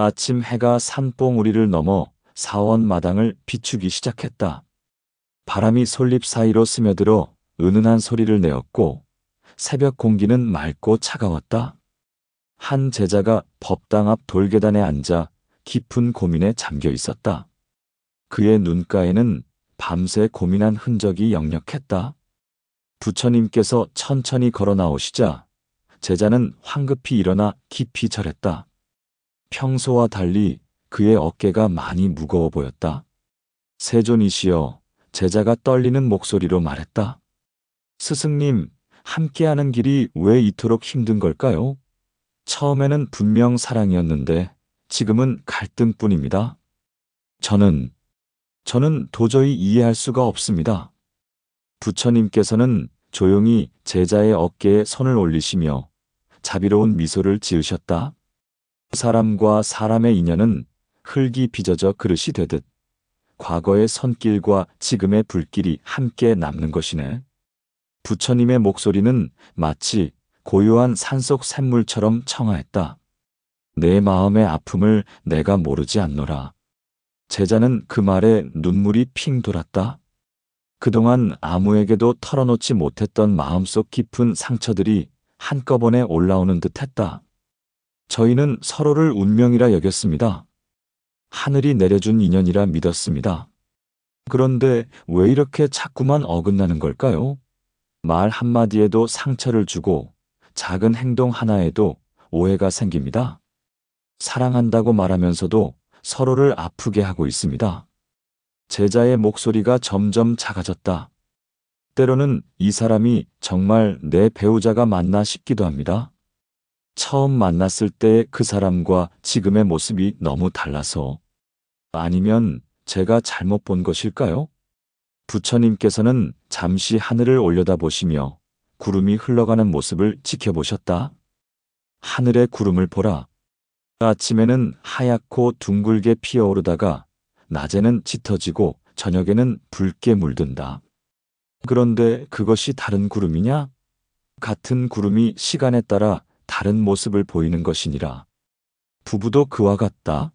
아침 해가 산봉우리를 넘어 사원 마당을 비추기 시작했다. 바람이 솔잎 사이로 스며들어 은은한 소리를 내었고 새벽 공기는 맑고 차가웠다. 한 제자가 법당 앞 돌계단에 앉아 깊은 고민에 잠겨 있었다. 그의 눈가에는 밤새 고민한 흔적이 역력했다. 부처님께서 천천히 걸어 나오시자 제자는 황급히 일어나 깊이 절했다. 평소와 달리 그의 어깨가 많이 무거워 보였다. 세존이시여, 제자가 떨리는 목소리로 말했다. 스승님, 함께하는 길이 왜 이토록 힘든 걸까요? 처음에는 분명 사랑이었는데 지금은 갈등뿐입니다. 저는 도저히 이해할 수가 없습니다. 부처님께서는 조용히 제자의 어깨에 손을 올리시며 자비로운 미소를 지으셨다. 사람과 사람의 인연은 흙이 빚어져 그릇이 되듯 과거의 손길과 지금의 불길이 함께 남는 것이네. 부처님의 목소리는 마치 고요한 산속 샘물처럼 청아했다. 내 마음의 아픔을 내가 모르지 않노라. 제자는 그 말에 눈물이 핑 돌았다. 그동안 아무에게도 털어놓지 못했던 마음속 깊은 상처들이 한꺼번에 올라오는 듯했다. 저희는 서로를 운명이라 여겼습니다. 하늘이 내려준 인연이라 믿었습니다. 그런데 왜 이렇게 자꾸만 어긋나는 걸까요? 말 한마디에도 상처를 주고 작은 행동 하나에도 오해가 생깁니다. 사랑한다고 말하면서도 서로를 아프게 하고 있습니다. 제자의 목소리가 점점 작아졌다. 때로는 이 사람이 정말 내 배우자가 맞나 싶기도 합니다. 처음 만났을 때의 그 사람과 지금의 모습이 너무 달라서. 아니면 제가 잘못 본 것일까요? 부처님께서는 잠시 하늘을 올려다보시며 구름이 흘러가는 모습을 지켜보셨다. 하늘의 구름을 보라. 아침에는 하얗고 둥글게 피어오르다가 낮에는 짙어지고 저녁에는 붉게 물든다. 그런데 그것이 다른 구름이냐? 같은 구름이 시간에 따라 다른 모습을 보이는 것이니라. 부부도 그와 같다.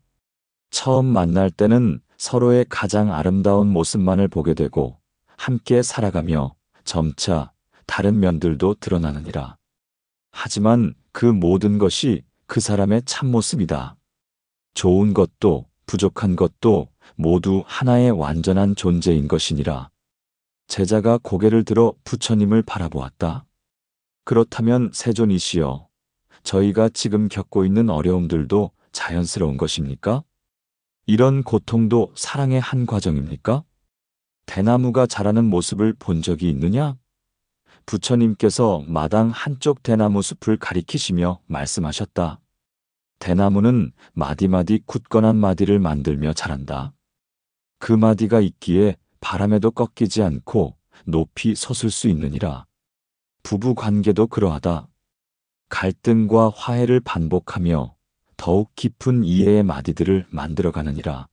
처음 만날 때는 서로의 가장 아름다운 모습만을 보게 되고 함께 살아가며 점차 다른 면들도 드러나느니라. 하지만 그 모든 것이 그 사람의 참모습이다. 좋은 것도 부족한 것도 모두 하나의 완전한 존재인 것이니라. 제자가 고개를 들어 부처님을 바라보았다. 그렇다면 세존이시여, 저희가 지금 겪고 있는 어려움들도 자연스러운 것입니까? 이런 고통도 사랑의 한 과정입니까? 대나무가 자라는 모습을 본 적이 있느냐? 부처님께서 마당 한쪽 대나무 숲을 가리키시며 말씀하셨다. 대나무는 마디마디 굳건한 마디를 만들며 자란다. 그 마디가 있기에 바람에도 꺾이지 않고 높이 솟을 수 있느니라. 부부 관계도 그러하다. 갈등과 화해를 반복하며 더욱 깊은 이해의 마디들을 만들어가느니라.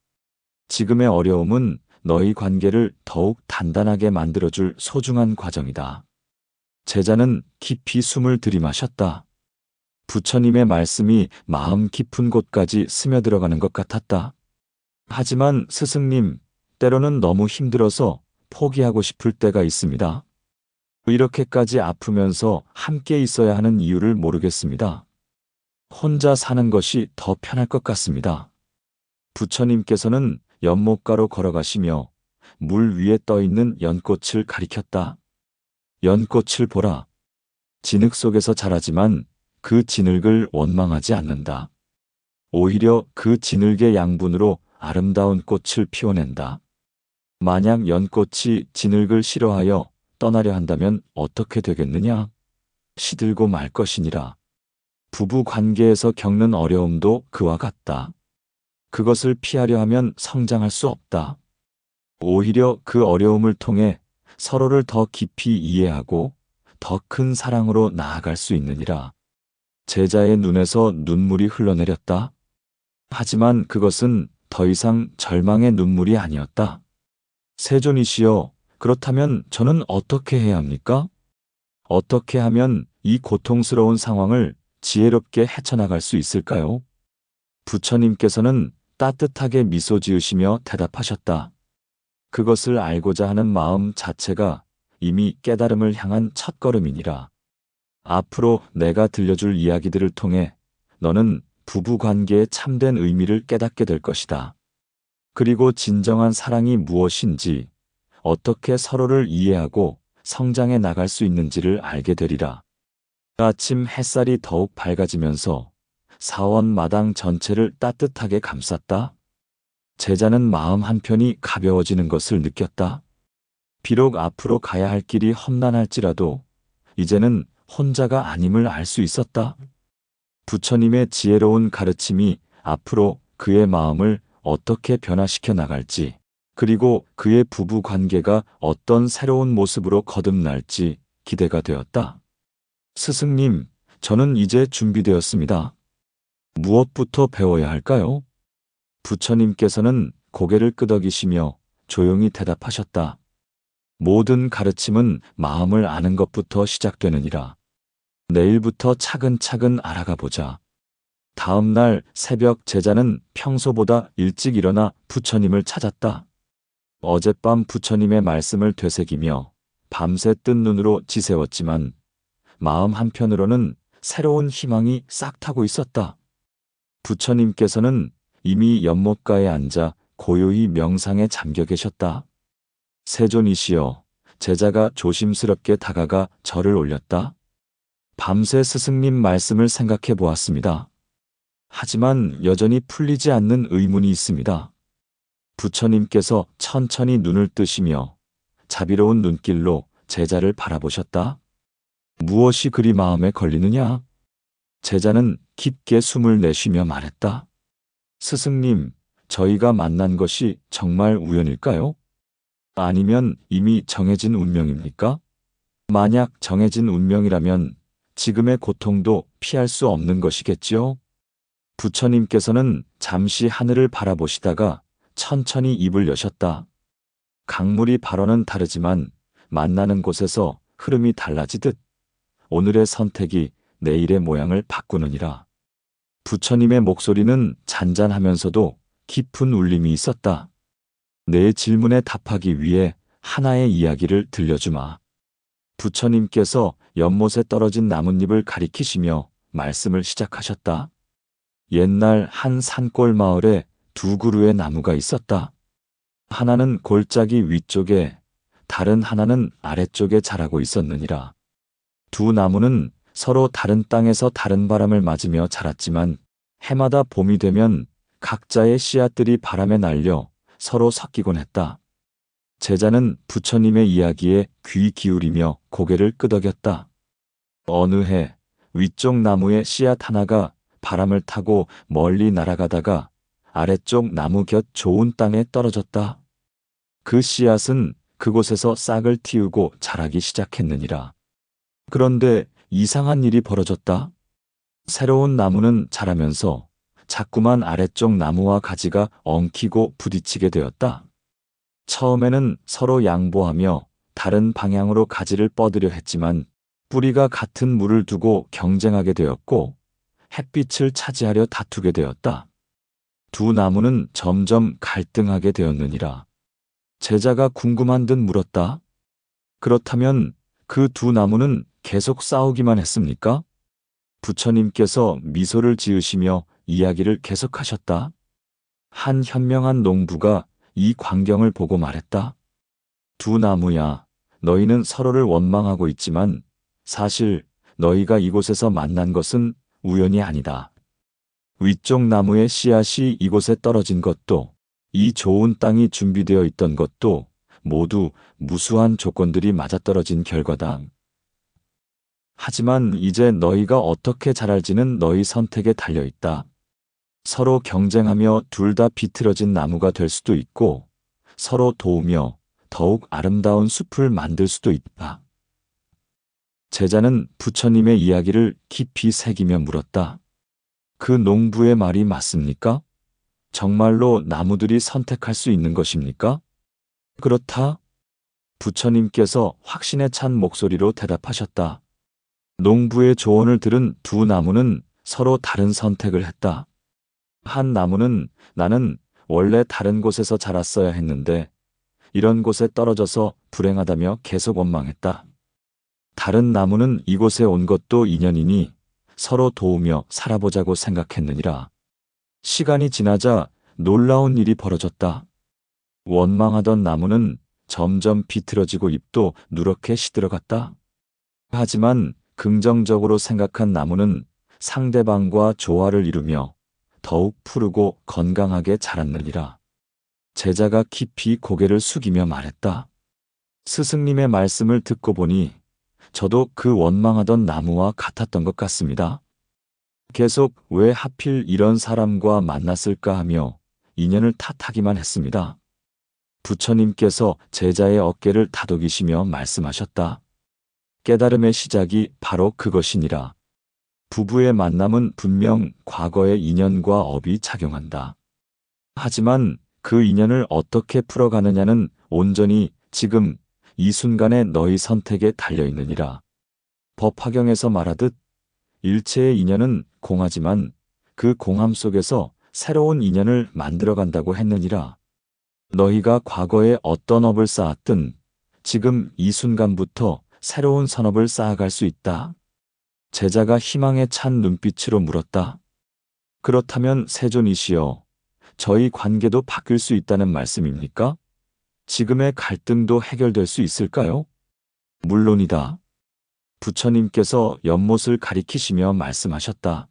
지금의 어려움은 너희 관계를 더욱 단단하게 만들어줄 소중한 과정이다. 제자는 깊이 숨을 들이마셨다. 부처님의 말씀이 마음 깊은 곳까지 스며들어가는 것 같았다. 하지만 스승님, 때로는 너무 힘들어서 포기하고 싶을 때가 있습니다. 이렇게까지 아프면서 함께 있어야 하는 이유를 모르겠습니다. 혼자 사는 것이 더 편할 것 같습니다. 부처님께서는 연못가로 걸어가시며 물 위에 떠있는 연꽃을 가리켰다. 연꽃을 보라. 진흙 속에서 자라지만 그 진흙을 원망하지 않는다. 오히려 그 진흙의 양분으로 아름다운 꽃을 피워낸다. 만약 연꽃이 진흙을 싫어하여 떠나려 한다면 어떻게 되겠느냐? 시들고 말 것이니라. 부부 관계에서 겪는 어려움도 그와 같다. 그것을 피하려 하면 성장할 수 없다. 오히려 그 어려움을 통해 서로를 더 깊이 이해하고 더 큰 사랑으로 나아갈 수 있느니라. 제자의 눈에서 눈물이 흘러내렸다. 하지만 그것은 더 이상 절망의 눈물이 아니었다. 세존이시여, 그렇다면 저는 어떻게 해야 합니까? 어떻게 하면 이 고통스러운 상황을 지혜롭게 헤쳐나갈 수 있을까요? 부처님께서는 따뜻하게 미소 지으시며 대답하셨다. 그것을 알고자 하는 마음 자체가 이미 깨달음을 향한 첫걸음이니라. 앞으로 내가 들려줄 이야기들을 통해 너는 부부관계의 참된 의미를 깨닫게 될 것이다. 그리고 진정한 사랑이 무엇인지, 어떻게 서로를 이해하고 성장해 나갈 수 있는지를 알게 되리라. 아침 햇살이 더욱 밝아지면서 사원 마당 전체를 따뜻하게 감쌌다. 제자는 마음 한편이 가벼워지는 것을 느꼈다. 비록 앞으로 가야 할 길이 험난할지라도 이제는 혼자가 아님을 알 수 있었다. 부처님의 지혜로운 가르침이 앞으로 그의 마음을 어떻게 변화시켜 나갈지, 그리고 그의 부부 관계가 어떤 새로운 모습으로 거듭날지 기대가 되었다. 스승님, 저는 이제 준비되었습니다. 무엇부터 배워야 할까요? 부처님께서는 고개를 끄덕이시며 조용히 대답하셨다. 모든 가르침은 마음을 아는 것부터 시작되느니라. 내일부터 차근차근 알아가 보자. 다음 날 새벽 제자는 평소보다 일찍 일어나 부처님을 찾았다. 어젯밤 부처님의 말씀을 되새기며 밤새 뜬 눈으로 지새웠지만 마음 한편으로는 새로운 희망이 싹 타고 있었다. 부처님께서는 이미 연못가에 앉아 고요히 명상에 잠겨 계셨다. 세존이시여, 제자가 조심스럽게 다가가 절을 올렸다. 밤새 스승님 말씀을 생각해 보았습니다. 하지만 여전히 풀리지 않는 의문이 있습니다. 부처님께서 천천히 눈을 뜨시며 자비로운 눈길로 제자를 바라보셨다. 무엇이 그리 마음에 걸리느냐? 제자는 깊게 숨을 내쉬며 말했다. 스승님, 저희가 만난 것이 정말 우연일까요? 아니면 이미 정해진 운명입니까? 만약 정해진 운명이라면 지금의 고통도 피할 수 없는 것이겠지요? 부처님께서는 잠시 하늘을 바라보시다가 천천히 입을 여셨다. 강물이 발원은 다르지만 만나는 곳에서 흐름이 달라지듯 오늘의 선택이 내일의 모양을 바꾸느니라. 부처님의 목소리는 잔잔하면서도 깊은 울림이 있었다. 내 질문에 답하기 위해 하나의 이야기를 들려주마. 부처님께서 연못에 떨어진 나뭇잎을 가리키시며 말씀을 시작하셨다. 옛날 한 산골 마을에 두 그루의 나무가 있었다. 하나는 골짜기 위쪽에, 다른 하나는 아래쪽에 자라고 있었느니라. 두 나무는 서로 다른 땅에서 다른 바람을 맞으며 자랐지만 해마다 봄이 되면 각자의 씨앗들이 바람에 날려 서로 섞이곤 했다. 제자는 부처님의 이야기에 귀 기울이며 고개를 끄덕였다. 어느 해 위쪽 나무의 씨앗 하나가 바람을 타고 멀리 날아가다가 아래쪽 나무 곁 좋은 땅에 떨어졌다. 그 씨앗은 그곳에서 싹을 틔우고 자라기 시작했느니라. 그런데 이상한 일이 벌어졌다. 새로운 나무는 자라면서 자꾸만 아래쪽 나무와 가지가 엉키고 부딪히게 되었다. 처음에는 서로 양보하며 다른 방향으로 가지를 뻗으려 했지만 뿌리가 같은 물을 두고 경쟁하게 되었고 햇빛을 차지하려 다투게 되었다. 두 나무는 점점 갈등하게 되었느니라. 제자가 궁금한 듯 물었다. 그렇다면 그 두 나무는 계속 싸우기만 했습니까? 부처님께서 미소를 지으시며 이야기를 계속하셨다. 한 현명한 농부가 이 광경을 보고 말했다. 두 나무야, 너희는 서로를 원망하고 있지만 사실 너희가 이곳에서 만난 것은 우연이 아니다. 위쪽 나무의 씨앗이 이곳에 떨어진 것도, 이 좋은 땅이 준비되어 있던 것도 모두 무수한 조건들이 맞아떨어진 결과다. 하지만 이제 너희가 어떻게 자랄지는 너희 선택에 달려있다. 서로 경쟁하며 둘 다 비틀어진 나무가 될 수도 있고 서로 도우며 더욱 아름다운 숲을 만들 수도 있다. 제자는 부처님의 이야기를 깊이 새기며 물었다. 그 농부의 말이 맞습니까? 정말로 나무들이 선택할 수 있는 것입니까? 그렇다. 부처님께서 확신에 찬 목소리로 대답하셨다. 농부의 조언을 들은 두 나무는 서로 다른 선택을 했다. 한 나무는 나는 원래 다른 곳에서 자랐어야 했는데 이런 곳에 떨어져서 불행하다며 계속 원망했다. 다른 나무는 이곳에 온 것도 인연이니 서로 도우며 살아보자고 생각했느니라. 시간이 지나자 놀라운 일이 벌어졌다. 원망하던 나무는 점점 비틀어지고 잎도 누렇게 시들어갔다. 하지만 긍정적으로 생각한 나무는 상대방과 조화를 이루며 더욱 푸르고 건강하게 자랐느니라. 제자가 깊이 고개를 숙이며 말했다. 스승님의 말씀을 듣고 보니 저도 그 원망하던 나무와 같았던 것 같습니다. 계속 왜 하필 이런 사람과 만났을까 하며 인연을 탓하기만 했습니다. 부처님께서 제자의 어깨를 다독이시며 말씀하셨다. 깨달음의 시작이 바로 그것이니라. 부부의 만남은 분명 과거의 인연과 업이 작용한다. 하지만 그 인연을 어떻게 풀어가느냐는 온전히 지금 이 순간의 너희 선택에 달려있느니라. 법화경에서 말하듯 일체의 인연은 공하지만 그 공함 속에서 새로운 인연을 만들어간다고 했느니라. 너희가 과거에 어떤 업을 쌓았든 지금 이 순간부터 새로운 선업을 쌓아갈 수 있다. 제자가 희망에 찬 눈빛으로 물었다. 그렇다면 세존이시여, 저희 관계도 바뀔 수 있다는 말씀입니까? 지금의 갈등도 해결될 수 있을까요? 물론이다. 부처님께서 연못을 가리키시며 말씀하셨다.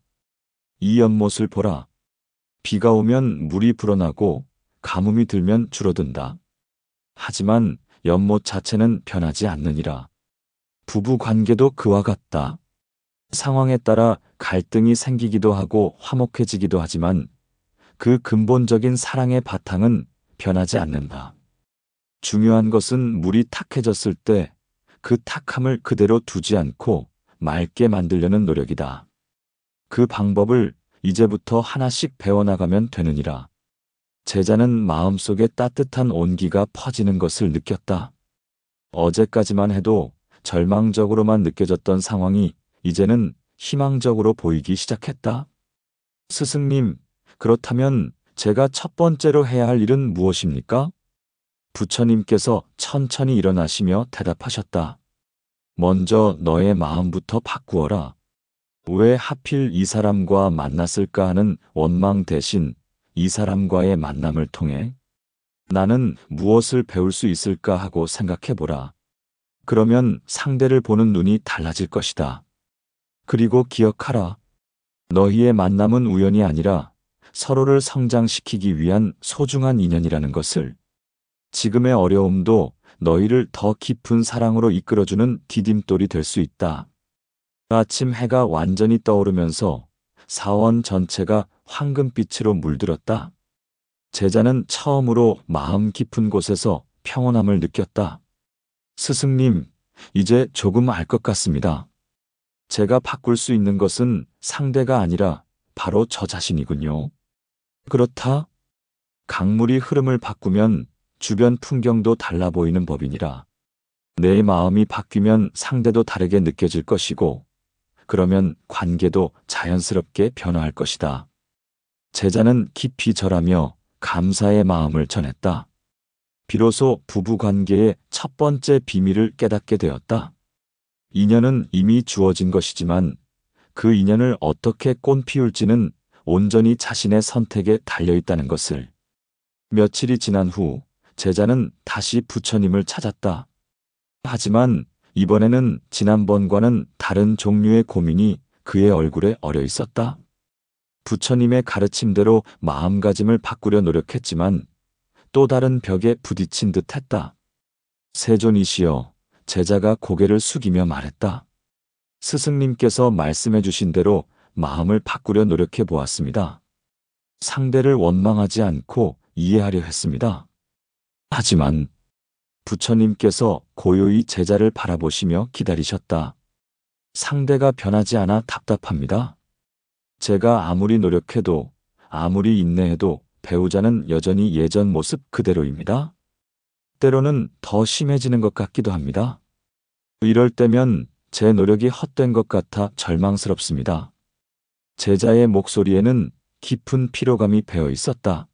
이 연못을 보라. 비가 오면 물이 불어나고 가뭄이 들면 줄어든다. 하지만 연못 자체는 변하지 않느니라. 부부 관계도 그와 같다. 상황에 따라 갈등이 생기기도 하고 화목해지기도 하지만 그 근본적인 사랑의 바탕은 변하지 않는다. 중요한 것은 물이 탁해졌을 때 그 탁함을 그대로 두지 않고 맑게 만들려는 노력이다. 그 방법을 이제부터 하나씩 배워나가면 되느니라. 제자는 마음속에 따뜻한 온기가 퍼지는 것을 느꼈다. 어제까지만 해도 절망적으로만 느껴졌던 상황이 이제는 희망적으로 보이기 시작했다. 스승님, 그렇다면 제가 첫 번째로 해야 할 일은 무엇입니까? 부처님께서 천천히 일어나시며 대답하셨다. 먼저 너의 마음부터 바꾸어라. 왜 하필 이 사람과 만났을까 하는 원망 대신 이 사람과의 만남을 통해 나는 무엇을 배울 수 있을까 하고 생각해보라. 그러면 상대를 보는 눈이 달라질 것이다. 그리고 기억하라. 너희의 만남은 우연이 아니라 서로를 성장시키기 위한 소중한 인연이라는 것을. 지금의 어려움도 너희를 더 깊은 사랑으로 이끌어주는 디딤돌이 될 수 있다. 아침 해가 완전히 떠오르면서 사원 전체가 황금빛으로 물들었다. 제자는 처음으로 마음 깊은 곳에서 평온함을 느꼈다. 스승님, 이제 조금 알 것 같습니다. 제가 바꿀 수 있는 것은 상대가 아니라 바로 저 자신이군요. 그렇다. 강물이 흐름을 바꾸면 주변 풍경도 달라 보이는 법이니라. 내 마음이 바뀌면 상대도 다르게 느껴질 것이고, 그러면 관계도 자연스럽게 변화할 것이다. 제자는 깊이 절하며 감사의 마음을 전했다. 비로소 부부관계의 첫 번째 비밀을 깨닫게 되었다. 인연은 이미 주어진 것이지만 그 인연을 어떻게 꽃피울지는 온전히 자신의 선택에 달려있다는 것을. 며칠이 지난 후 제자는 다시 부처님을 찾았다. 하지만 이번에는 지난번과는 다른 종류의 고민이 그의 얼굴에 어려 있었다. 부처님의 가르침대로 마음가짐을 바꾸려 노력했지만 또 다른 벽에 부딪힌 듯 했다. 세존이시여, 제자가 고개를 숙이며 말했다. 스승님께서 말씀해 주신 대로 마음을 바꾸려 노력해 보았습니다. 상대를 원망하지 않고 이해하려 했습니다. 하지만 부처님께서 고요히 제자를 바라보시며 기다리셨다. 상대가 변하지 않아 답답합니다. 제가 아무리 노력해도 아무리 인내해도 배우자는 여전히 예전 모습 그대로입니다. 때로는 더 심해지는 것 같기도 합니다. 이럴 때면 제 노력이 헛된 것 같아 절망스럽습니다. 제자의 목소리에는 깊은 피로감이 배어 있었다.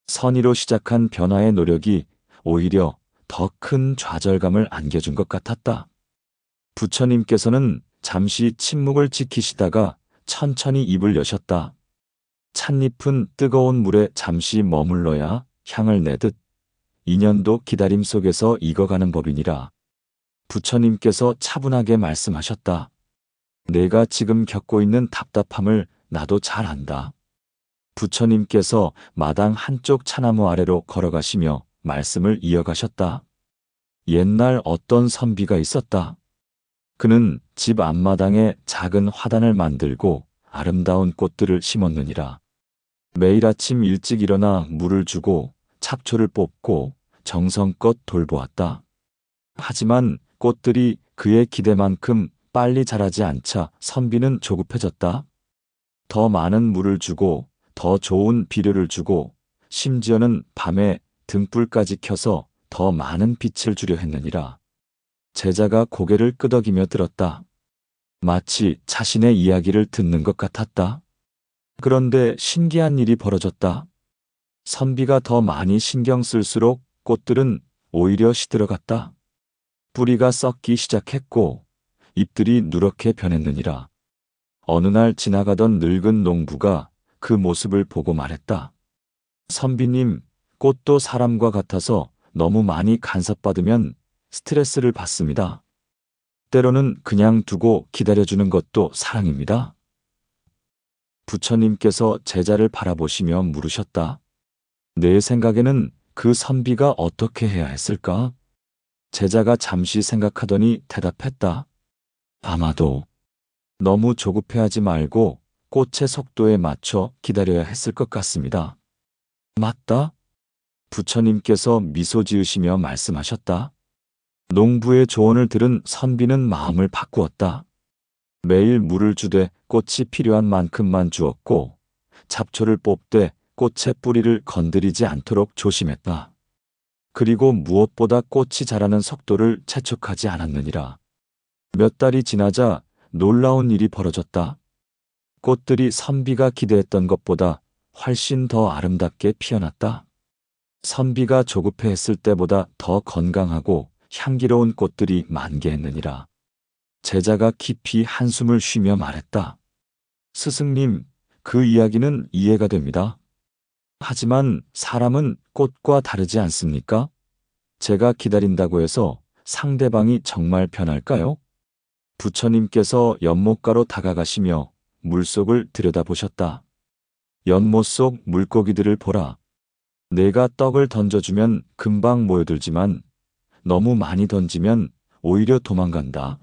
선의로 시작한 변화의 노력이 오히려 더 큰 좌절감을 안겨준 것 같았다. 부처님께서는 잠시 침묵을 지키시다가 천천히 입을 여셨다. 찻잎은 뜨거운 물에 잠시 머물러야 향을 내듯 인연도 기다림 속에서 익어가는 법이니라. 부처님께서 차분하게 말씀하셨다. 내가 지금 겪고 있는 답답함을 나도 잘 안다. 부처님께서 마당 한쪽 차나무 아래로 걸어가시며 말씀을 이어가셨다. 옛날 어떤 선비가 있었다. 그는 집 앞마당에 작은 화단을 만들고 아름다운 꽃들을 심었느니라. 매일 아침 일찍 일어나 물을 주고 잡초를 뽑고 정성껏 돌보았다. 하지만 꽃들이 그의 기대만큼 빨리 자라지 않자 선비는 조급해졌다. 더 많은 물을 주고 더 좋은 비료를 주고 심지어는 밤에 등불까지 켜서 더 많은 빛을 주려 했느니라. 제자가 고개를 끄덕이며 들었다. 마치 자신의 이야기를 듣는 것 같았다. 그런데 신기한 일이 벌어졌다. 선비가 더 많이 신경 쓸수록 꽃들은 오히려 시들어갔다. 뿌리가 썩기 시작했고 잎들이 누렇게 변했느니라. 어느 날 지나가던 늙은 농부가 그 모습을 보고 말했다. 선비님, 꽃도 사람과 같아서 너무 많이 간섭받으면 스트레스를 받습니다. 때로는 그냥 두고 기다려주는 것도 사랑입니다. 부처님께서 제자를 바라보시며 물으셨다. 내 생각에는 그 선비가 어떻게 해야 했을까? 제자가 잠시 생각하더니 대답했다. 아마도 너무 조급해하지 말고 꽃의 속도에 맞춰 기다려야 했을 것 같습니다. 맞다? 부처님께서 미소 지으시며 말씀하셨다. 농부의 조언을 들은 선비는 마음을 바꾸었다. 매일 물을 주되 꽃이 필요한 만큼만 주었고 잡초를 뽑되 꽃의 뿌리를 건드리지 않도록 조심했다. 그리고 무엇보다 꽃이 자라는 속도를 재촉하지 않았느니라. 몇 달이 지나자 놀라운 일이 벌어졌다. 꽃들이 선비가 기대했던 것보다 훨씬 더 아름답게 피어났다. 선비가 조급해했을 때보다 더 건강하고 향기로운 꽃들이 만개했느니라. 제자가 깊이 한숨을 쉬며 말했다. 스승님, 그 이야기는 이해가 됩니다. 하지만 사람은 꽃과 다르지 않습니까? 제가 기다린다고 해서 상대방이 정말 변할까요? 부처님께서 연못가로 다가가시며 물속을 들여다보셨다. 연못 속 물고기들을 보라. 내가 떡을 던져주면 금방 모여들지만 너무 많이 던지면 오히려 도망간다.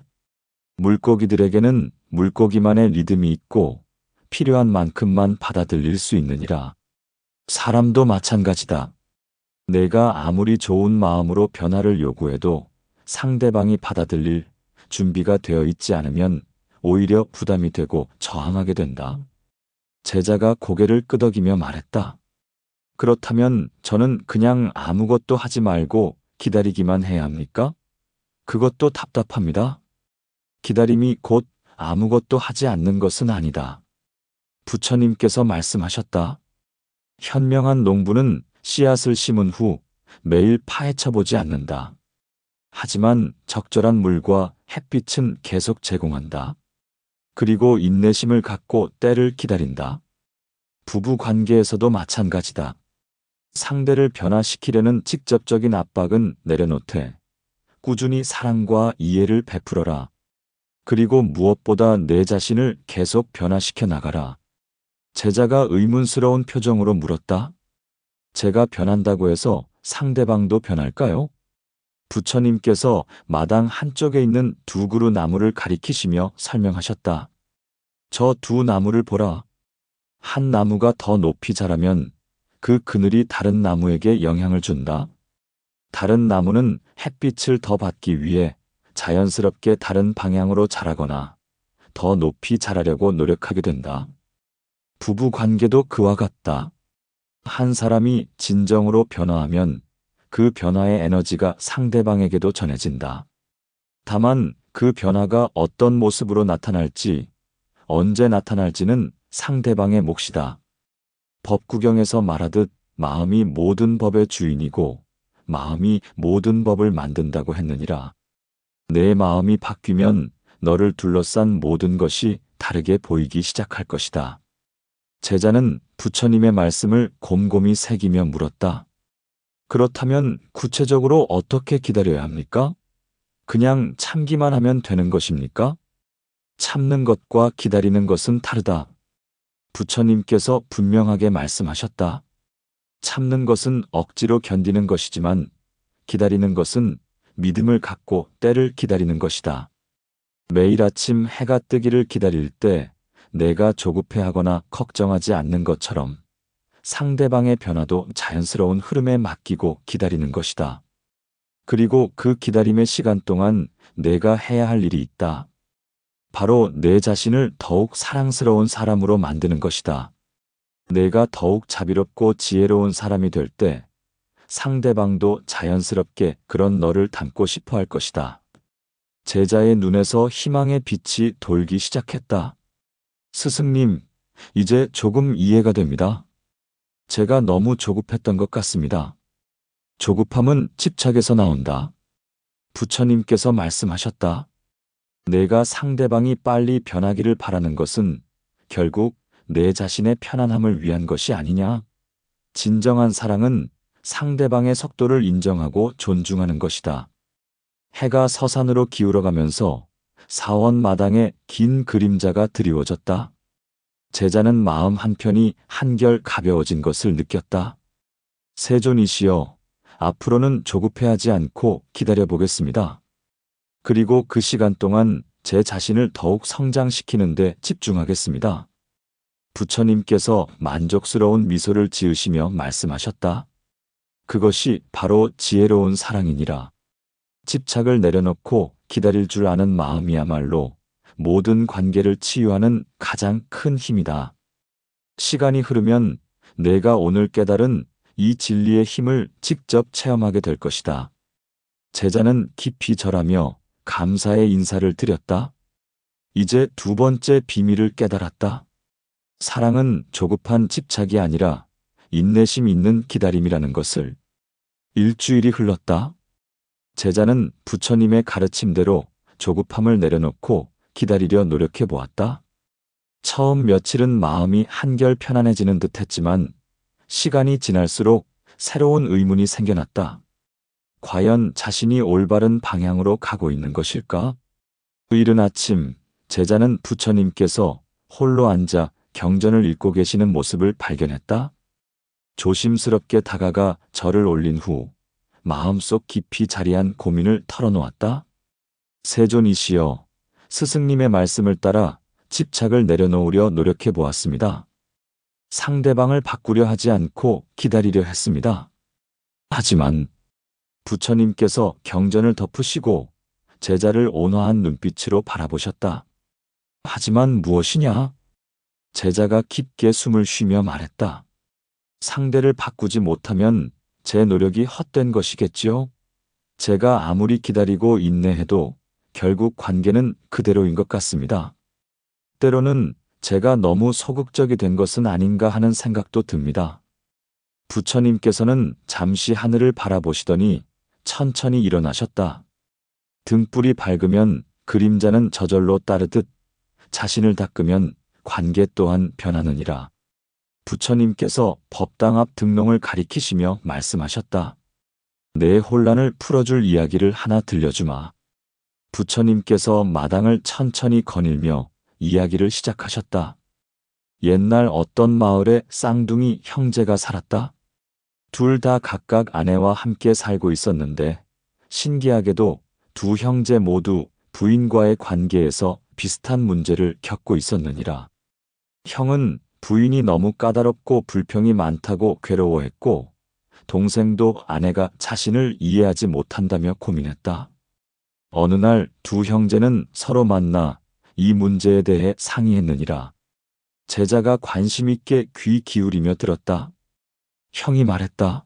물고기들에게는 물고기만의 리듬이 있고 필요한 만큼만 받아들일 수 있느니라. 사람도 마찬가지다. 내가 아무리 좋은 마음으로 변화를 요구해도 상대방이 받아들일 준비가 되어 있지 않으면 오히려 부담이 되고 저항하게 된다. 제자가 고개를 끄덕이며 말했다. 그렇다면 저는 그냥 아무것도 하지 말고 기다리기만 해야 합니까? 그것도 답답합니다. 기다림이 곧 아무것도 하지 않는 것은 아니다. 부처님께서 말씀하셨다. 현명한 농부는 씨앗을 심은 후 매일 파헤쳐보지 않는다. 하지만 적절한 물과 햇빛은 계속 제공한다. 그리고 인내심을 갖고 때를 기다린다. 부부 관계에서도 마찬가지다. 상대를 변화시키려는 직접적인 압박은 내려놓되 꾸준히 사랑과 이해를 베풀어라. 그리고 무엇보다 내 자신을 계속 변화시켜 나가라. 제자가 의문스러운 표정으로 물었다. 제가 변한다고 해서 상대방도 변할까요? 부처님께서 마당 한쪽에 있는 두 그루 나무를 가리키시며 설명하셨다. 저 두 나무를 보라. 한 나무가 더 높이 자라면 그 그늘이 다른 나무에게 영향을 준다. 다른 나무는 햇빛을 더 받기 위해 자연스럽게 다른 방향으로 자라거나 더 높이 자라려고 노력하게 된다. 부부 관계도 그와 같다. 한 사람이 진정으로 변화하면 그 변화의 에너지가 상대방에게도 전해진다. 다만 그 변화가 어떤 모습으로 나타날지, 언제 나타날지는 상대방의 몫이다. 법구경에서 말하듯 마음이 모든 법의 주인이고 마음이 모든 법을 만든다고 했느니라. 내 마음이 바뀌면 너를 둘러싼 모든 것이 다르게 보이기 시작할 것이다. 제자는 부처님의 말씀을 곰곰이 새기며 물었다. 그렇다면 구체적으로 어떻게 기다려야 합니까? 그냥 참기만 하면 되는 것입니까? 참는 것과 기다리는 것은 다르다. 부처님께서 분명하게 말씀하셨다. 참는 것은 억지로 견디는 것이지만 기다리는 것은 믿음을 갖고 때를 기다리는 것이다. 매일 아침 해가 뜨기를 기다릴 때 내가 조급해하거나 걱정하지 않는 것처럼 상대방의 변화도 자연스러운 흐름에 맡기고 기다리는 것이다. 그리고 그 기다림의 시간 동안 내가 해야 할 일이 있다. 바로 내 자신을 더욱 사랑스러운 사람으로 만드는 것이다. 내가 더욱 자비롭고 지혜로운 사람이 될 때 상대방도 자연스럽게 그런 너를 닮고 싶어 할 것이다. 제자의 눈에서 희망의 빛이 돌기 시작했다. 스승님, 이제 조금 이해가 됩니다. 제가 너무 조급했던 것 같습니다. 조급함은 집착에서 나온다. 부처님께서 말씀하셨다. 내가 상대방이 빨리 변하기를 바라는 것은 결국 내 자신의 편안함을 위한 것이 아니냐. 진정한 사랑은 상대방의 속도를 인정하고 존중하는 것이다. 해가 서산으로 기울어가면서 사원 마당에 긴 그림자가 드리워졌다. 제자는 마음 한편이 한결 가벼워진 것을 느꼈다. 세존이시여, 앞으로는 조급해하지 않고 기다려보겠습니다. 그리고 그 시간 동안 제 자신을 더욱 성장시키는 데 집중하겠습니다. 부처님께서 만족스러운 미소를 지으시며 말씀하셨다. 그것이 바로 지혜로운 사랑이니라. 집착을 내려놓고 기다릴 줄 아는 마음이야말로 모든 관계를 치유하는 가장 큰 힘이다. 시간이 흐르면 내가 오늘 깨달은 이 진리의 힘을 직접 체험하게 될 것이다. 제자는 깊이 절하며 감사의 인사를 드렸다. 이제 두 번째 비밀을 깨달았다. 사랑은 조급한 집착이 아니라 인내심 있는 기다림이라는 것을. 일주일이 흘렀다. 제자는 부처님의 가르침대로 조급함을 내려놓고 기다리려 노력해 보았다. 처음 며칠은 마음이 한결 편안해지는 듯 했지만 시간이 지날수록 새로운 의문이 생겨났다. 과연 자신이 올바른 방향으로 가고 있는 것일까? 이른 아침, 제자는 부처님께서 홀로 앉아 경전을 읽고 계시는 모습을 발견했다. 조심스럽게 다가가 절을 올린 후 마음속 깊이 자리한 고민을 털어놓았다. 세존이시여, 스승님의 말씀을 따라 집착을 내려놓으려 노력해 보았습니다. 상대방을 바꾸려 하지 않고 기다리려 했습니다. 하지만 부처님께서 경전을 덮으시고 제자를 온화한 눈빛으로 바라보셨다. 하지만 무엇이냐? 제자가 깊게 숨을 쉬며 말했다. 상대를 바꾸지 못하면 제 노력이 헛된 것이겠지요? 제가 아무리 기다리고 인내해도 결국 관계는 그대로인 것 같습니다. 때로는 제가 너무 소극적이 된 것은 아닌가 하는 생각도 듭니다. 부처님께서는 잠시 하늘을 바라보시더니 천천히 일어나셨다. 등불이 밝으면 그림자는 저절로 따르듯 자신을 닦으면 관계 또한 변하느니라. 부처님께서 법당 앞 등롱을 가리키시며 말씀하셨다. 내 혼란을 풀어줄 이야기를 하나 들려주마. 부처님께서 마당을 천천히 거닐며 이야기를 시작하셨다. 옛날 어떤 마을에 쌍둥이 형제가 살았다. 둘 다 각각 아내와 함께 살고 있었는데 신기하게도 두 형제 모두 부인과의 관계에서 비슷한 문제를 겪고 있었느니라. 형은 부인이 너무 까다롭고 불평이 많다고 괴로워했고 동생도 아내가 자신을 이해하지 못한다며 고민했다. 어느 날 두 형제는 서로 만나 이 문제에 대해 상의했느니라. 제자가 관심 있게 귀 기울이며 들었다. 형이 말했다.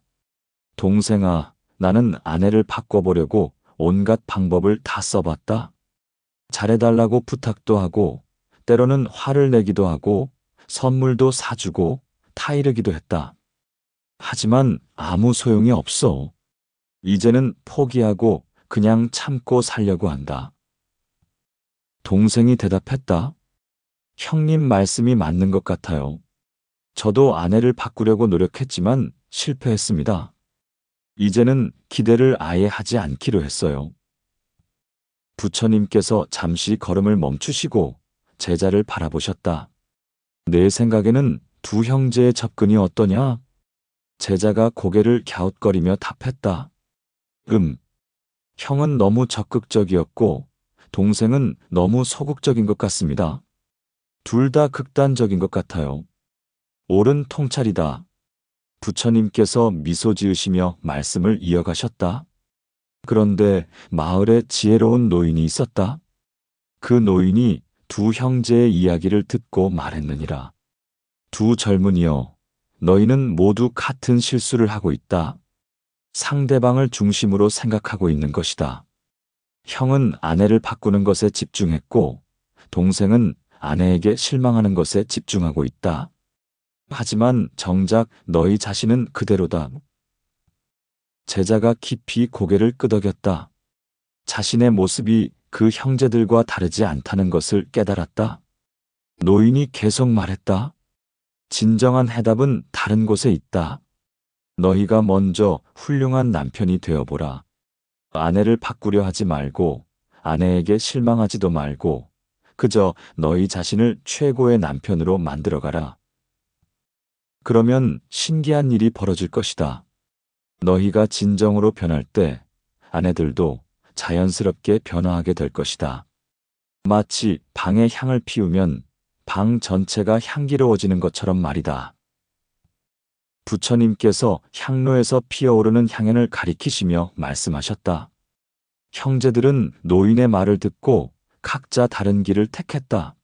동생아, 나는 아내를 바꿔보려고 온갖 방법을 다 써봤다. 잘해달라고 부탁도 하고 때로는 화를 내기도 하고 선물도 사주고 타이르기도 했다. 하지만 아무 소용이 없어. 이제는 포기하고 그냥 참고 살려고 한다. 동생이 대답했다. 형님 말씀이 맞는 것 같아요. 저도 아내를 바꾸려고 노력했지만 실패했습니다. 이제는 기대를 아예 하지 않기로 했어요. 부처님께서 잠시 걸음을 멈추시고 제자를 바라보셨다. 내 생각에는 두 형제의 접근이 어떠냐? 제자가 고개를 갸웃거리며 답했다. 형은 너무 적극적이었고 동생은 너무 소극적인 것 같습니다. 둘 다 극단적인 것 같아요. 옳은 통찰이다. 부처님께서 미소 지으시며 말씀을 이어가셨다. 그런데 마을에 지혜로운 노인이 있었다. 그 노인이 두 형제의 이야기를 듣고 말했느니라. 두 젊은이여, 너희는 모두 같은 실수를 하고 있다. 상대방을 중심으로 생각하고 있는 것이다. 형은 아내를 바꾸는 것에 집중했고, 동생은 아내에게 실망하는 것에 집중하고 있다. 하지만 정작 너희 자신은 그대로다. 제자가 깊이 고개를 끄덕였다. 자신의 모습이 그 형제들과 다르지 않다는 것을 깨달았다. 노인이 계속 말했다. 진정한 해답은 다른 곳에 있다. 너희가 먼저 훌륭한 남편이 되어보라. 아내를 바꾸려 하지 말고 아내에게 실망하지도 말고 그저 너희 자신을 최고의 남편으로 만들어가라. 그러면 신기한 일이 벌어질 것이다. 너희가 진정으로 변할 때 아내들도 자연스럽게 변화하게 될 것이다. 마치 방에 향을 피우면 방 전체가 향기로워지는 것처럼 말이다. 부처님께서 향로에서 피어오르는 향연을 가리키시며 말씀하셨다. 형제들은 노인의 말을 듣고 각자 다른 길을 택했다.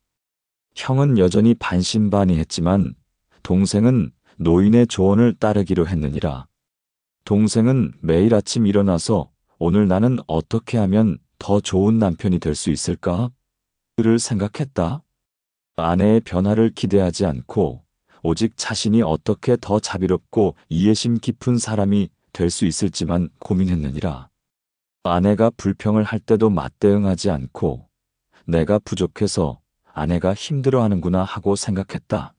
형은 여전히 반신반의했지만 동생은 노인의 조언을 따르기로 했느니라. 동생은 매일 아침 일어나서 오늘 나는 어떻게 하면 더 좋은 남편이 될 수 있을까? 를 생각했다. 아내의 변화를 기대하지 않고 오직 자신이 어떻게 더 자비롭고 이해심 깊은 사람이 될 수 있을지만 고민했느니라. 아내가 불평을 할 때도 맞대응하지 않고 내가 부족해서 아내가 힘들어하는구나 하고 생각했다.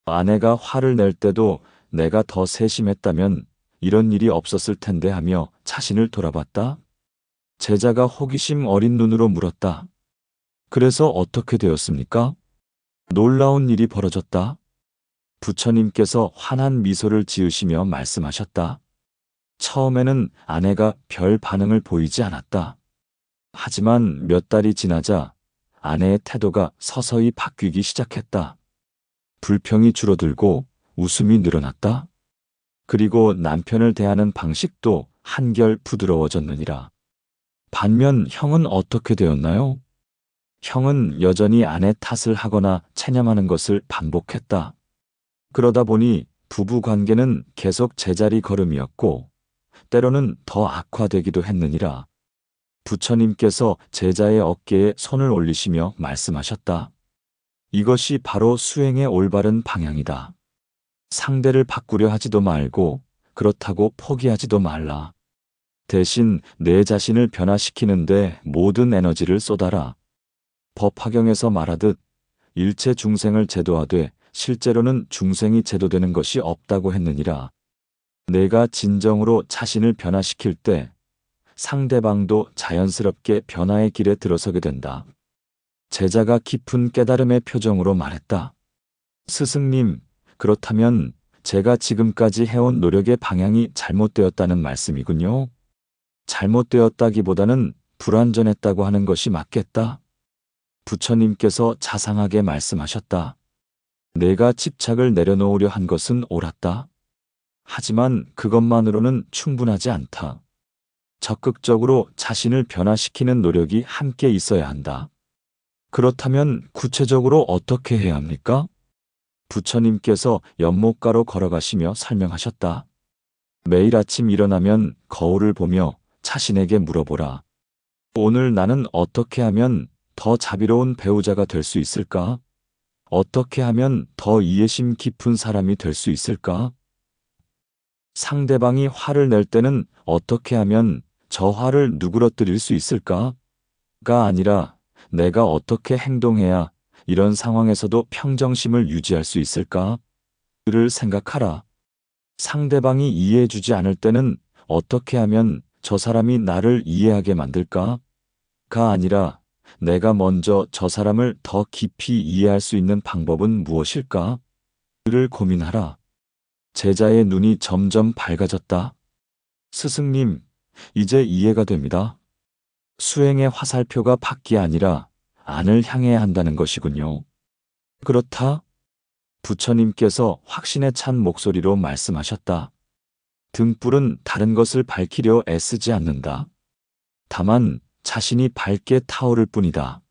아내가 화를 낼 때도 내가 더 세심했다면 이런 일이 없었을 텐데 하며 자신을 돌아봤다. 제자가 호기심 어린 눈으로 물었다. 그래서 어떻게 되었습니까? 놀라운 일이 벌어졌다. 부처님께서 환한 미소를 지으시며 말씀하셨다. 처음에는 아내가 별 반응을 보이지 않았다. 하지만 몇 달이 지나자 아내의 태도가 서서히 바뀌기 시작했다. 불평이 줄어들고 웃음이 늘어났다. 그리고 남편을 대하는 방식도 한결 부드러워졌느니라. 반면 형은 어떻게 되었나요? 형은 여전히 아내 탓을 하거나 체념하는 것을 반복했다. 그러다 보니 부부 관계는 계속 제자리 걸음이었고 때로는 더 악화되기도 했느니라. 부처님께서 제자의 어깨에 손을 올리시며 말씀하셨다. 이것이 바로 수행의 올바른 방향이다. 상대를 바꾸려 하지도 말고 그렇다고 포기하지도 말라. 대신 내 자신을 변화시키는데 모든 에너지를 쏟아라. 법화경에서 말하듯 일체 중생을 제도하되 실제로는 중생이 제도되는 것이 없다고 했느니라. 내가 진정으로 자신을 변화시킬 때 상대방도 자연스럽게 변화의 길에 들어서게 된다. 제자가 깊은 깨달음의 표정으로 말했다. 스승님, 그렇다면 제가 지금까지 해온 노력의 방향이 잘못되었다는 말씀이군요. 잘못되었다기보다는 불완전했다고 하는 것이 맞겠다. 부처님께서 자상하게 말씀하셨다. 내가 집착을 내려놓으려 한 것은 옳았다. 하지만 그것만으로는 충분하지 않다. 적극적으로 자신을 변화시키는 노력이 함께 있어야 한다. 그렇다면 구체적으로 어떻게 해야 합니까? 부처님께서 연못가로 걸어가시며 설명하셨다. 매일 아침 일어나면 거울을 보며 자신에게 물어보라. 오늘 나는 어떻게 하면 더 자비로운 배우자가 될 수 있을까? 어떻게 하면 더 이해심 깊은 사람이 될 수 있을까? 상대방이 화를 낼 때는 어떻게 하면 저 화를 누그러뜨릴 수 있을까? 가 아니라 내가 어떻게 행동해야 이런 상황에서도 평정심을 유지할 수 있을까? 를 생각하라. 상대방이 이해해주지 않을 때는 어떻게 하면 저 사람이 나를 이해하게 만들까? 가 아니라 내가 먼저 저 사람을 더 깊이 이해할 수 있는 방법은 무엇일까? 를 고민하라. 제자의 눈이 점점 밝아졌다. 스승님, 이제 이해가 됩니다. 수행의 화살표가 밖이 아니라 안을 향해야 한다는 것이군요. 그렇다. 부처님께서 확신에 찬 목소리로 말씀하셨다. 등불은 다른 것을 밝히려 애쓰지 않는다. 다만 자신이 밝게 타오를 뿐이다.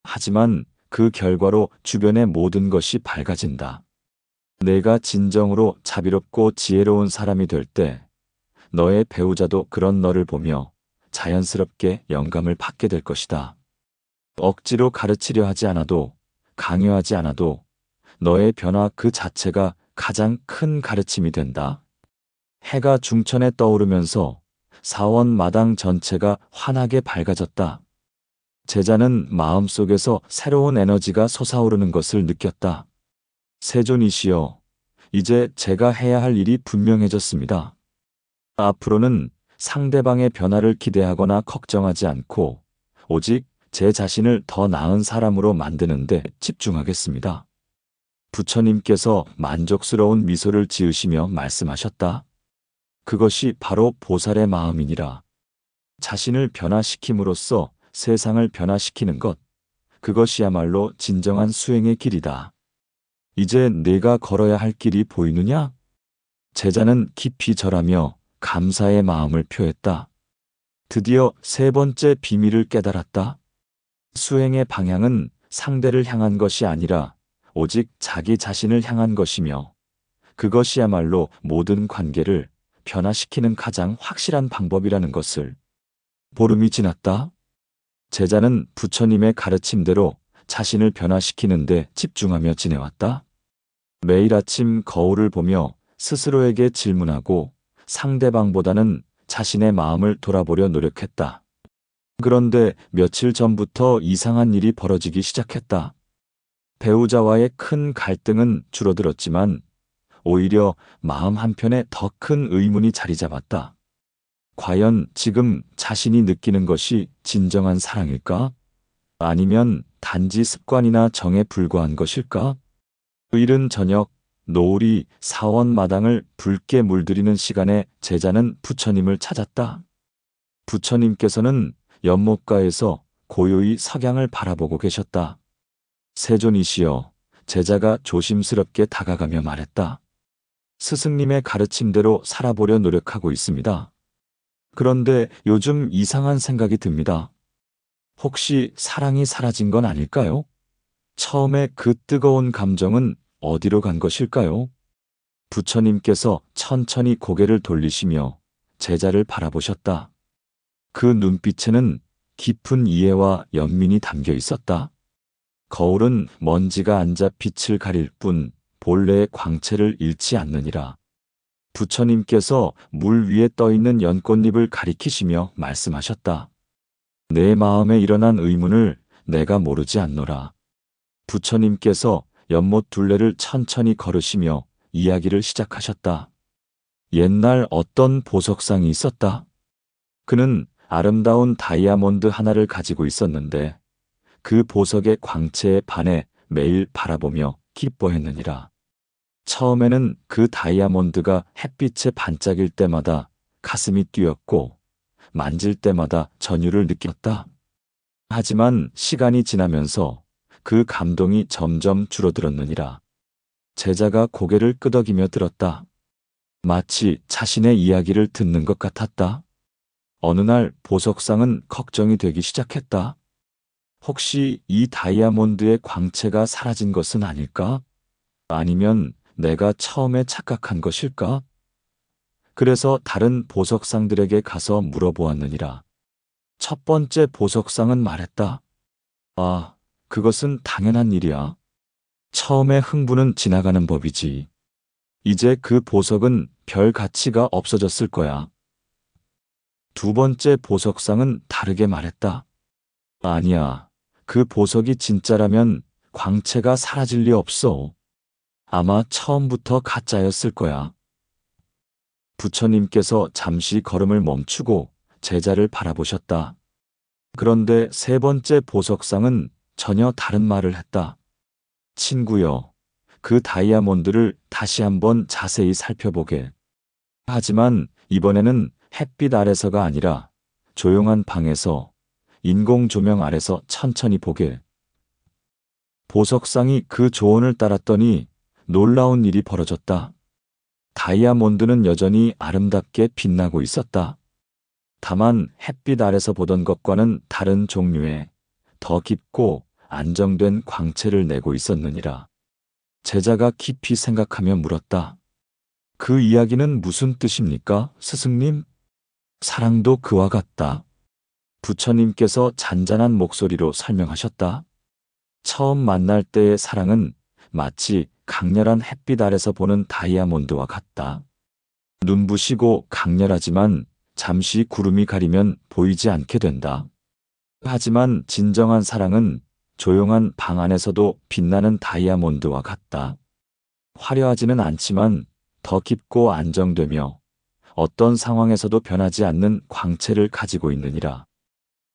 하지만 그 결과로 주변의 모든 것이 밝아진다. 내가 진정으로 자비롭고 지혜로운 사람이 될 때 너의 배우자도 그런 너를 보며 자연스럽게 영감을 받게 될 것이다. 억지로 가르치려 하지 않아도, 강요하지 않아도 너의 변화 그 자체가 가장 큰 가르침이 된다. 해가 중천에 떠오르면서 사원 마당 전체가 환하게 밝아졌다. 제자는 마음속에서 새로운 에너지가 솟아오르는 것을 느꼈다. 세존이시여, 이제 제가 해야 할 일이 분명해졌습니다. 앞으로는 상대방의 변화를 기대하거나 걱정하지 않고 오직 제 자신을 더 나은 사람으로 만드는 데 집중하겠습니다. 부처님께서 만족스러운 미소를 지으시며 말씀하셨다. 그것이 바로 보살의 마음이니라. 자신을 변화시킴으로써 세상을 변화시키는 것, 그것이야말로 진정한 수행의 길이다. 이제 내가 걸어야 할 길이 보이느냐? 제자는 깊이 절하며 감사의 마음을 표했다. 드디어 세 번째 비밀을 깨달았다. 수행의 방향은 상대를 향한 것이 아니라 오직 자기 자신을 향한 것이며 그것이야말로 모든 관계를 변화시키는 가장 확실한 방법이라는 것을. 보름이 지났다. 제자는 부처님의 가르침대로 자신을 변화시키는 데 집중하며 지내왔다. 매일 아침 거울을 보며 스스로에게 질문하고 상대방보다는 자신의 마음을 돌아보려 노력했다. 그런데 며칠 전부터 이상한 일이 벌어지기 시작했다. 배우자와의 큰 갈등은 줄어들었지만 오히려 마음 한편에 더 큰 의문이 자리 잡았다. 과연 지금 자신이 느끼는 것이 진정한 사랑일까? 아니면 단지 습관이나 정에 불과한 것일까? 이른 저녁, 노을이 사원 마당을 붉게 물들이는 시간에 제자는 부처님을 찾았다. 부처님께서는 연못가에서 고요히 석양을 바라보고 계셨다. 세존이시여, 제자가 조심스럽게 다가가며 말했다. 스승님의 가르침대로 살아보려 노력하고 있습니다. 그런데 요즘 이상한 생각이 듭니다. 혹시 사랑이 사라진 건 아닐까요? 처음에 그 뜨거운 감정은 어디로 간 것일까요? 부처님께서 천천히 고개를 돌리시며 제자를 바라보셨다. 그 눈빛에는 깊은 이해와 연민이 담겨 있었다. 거울은 먼지가 앉아 빛을 가릴 뿐 본래의 광채를 잃지 않느니라. 부처님께서 물 위에 떠있는 연꽃잎을 가리키시며 말씀하셨다. 내 마음에 일어난 의문을 내가 모르지 않노라. 부처님께서 연못 둘레를 천천히 걸으시며 이야기를 시작하셨다. 옛날 어떤 보석상이 있었다. 그는 아름다운 다이아몬드 하나를 가지고 있었는데 그 보석의 광채에 반해 매일 바라보며 기뻐했느니라. 처음에는 그 다이아몬드가 햇빛에 반짝일 때마다 가슴이 뛰었고 만질 때마다 전율을 느꼈다. 하지만 시간이 지나면서 그 감동이 점점 줄어들었느니라. 제자가 고개를 끄덕이며 들었다. 마치 자신의 이야기를 듣는 것 같았다. 어느 날 보석상은 걱정이 되기 시작했다. 혹시 이 다이아몬드의 광채가 사라진 것은 아닐까? 아니면 내가 처음에 착각한 것일까? 그래서 다른 보석상들에게 가서 물어보았느니라. 첫 번째 보석상은 말했다. 아, 그것은 당연한 일이야. 처음에 흥분은 지나가는 법이지. 이제 그 보석은 별 가치가 없어졌을 거야. 두 번째 보석상은 다르게 말했다. 아니야. 그 보석이 진짜라면 광채가 사라질 리 없어. 아마 처음부터 가짜였을 거야. 부처님께서 잠시 걸음을 멈추고 제자를 바라보셨다. 그런데 세 번째 보석상은 전혀 다른 말을 했다. 친구여, 그 다이아몬드를 다시 한번 자세히 살펴보게. 하지만 이번에는 햇빛 아래서가 아니라 조용한 방에서 인공 조명 아래서 천천히 보게. 보석상이 그 조언을 따랐더니 놀라운 일이 벌어졌다. 다이아몬드는 여전히 아름답게 빛나고 있었다. 다만 햇빛 아래서 보던 것과는 다른 종류의 더 깊고 안정된 광채를 내고 있었느니라. 제자가 깊이 생각하며 물었다. 그 이야기는 무슨 뜻입니까, 스승님? 사랑도 그와 같다. 부처님께서 잔잔한 목소리로 설명하셨다. 처음 만날 때의 사랑은 마치 강렬한 햇빛 아래서 보는 다이아몬드와 같다. 눈부시고 강렬하지만 잠시 구름이 가리면 보이지 않게 된다. 하지만 진정한 사랑은 조용한 방 안에서도 빛나는 다이아몬드와 같다. 화려하지는 않지만 더 깊고 안정되며 어떤 상황에서도 변하지 않는 광채를 가지고 있느니라.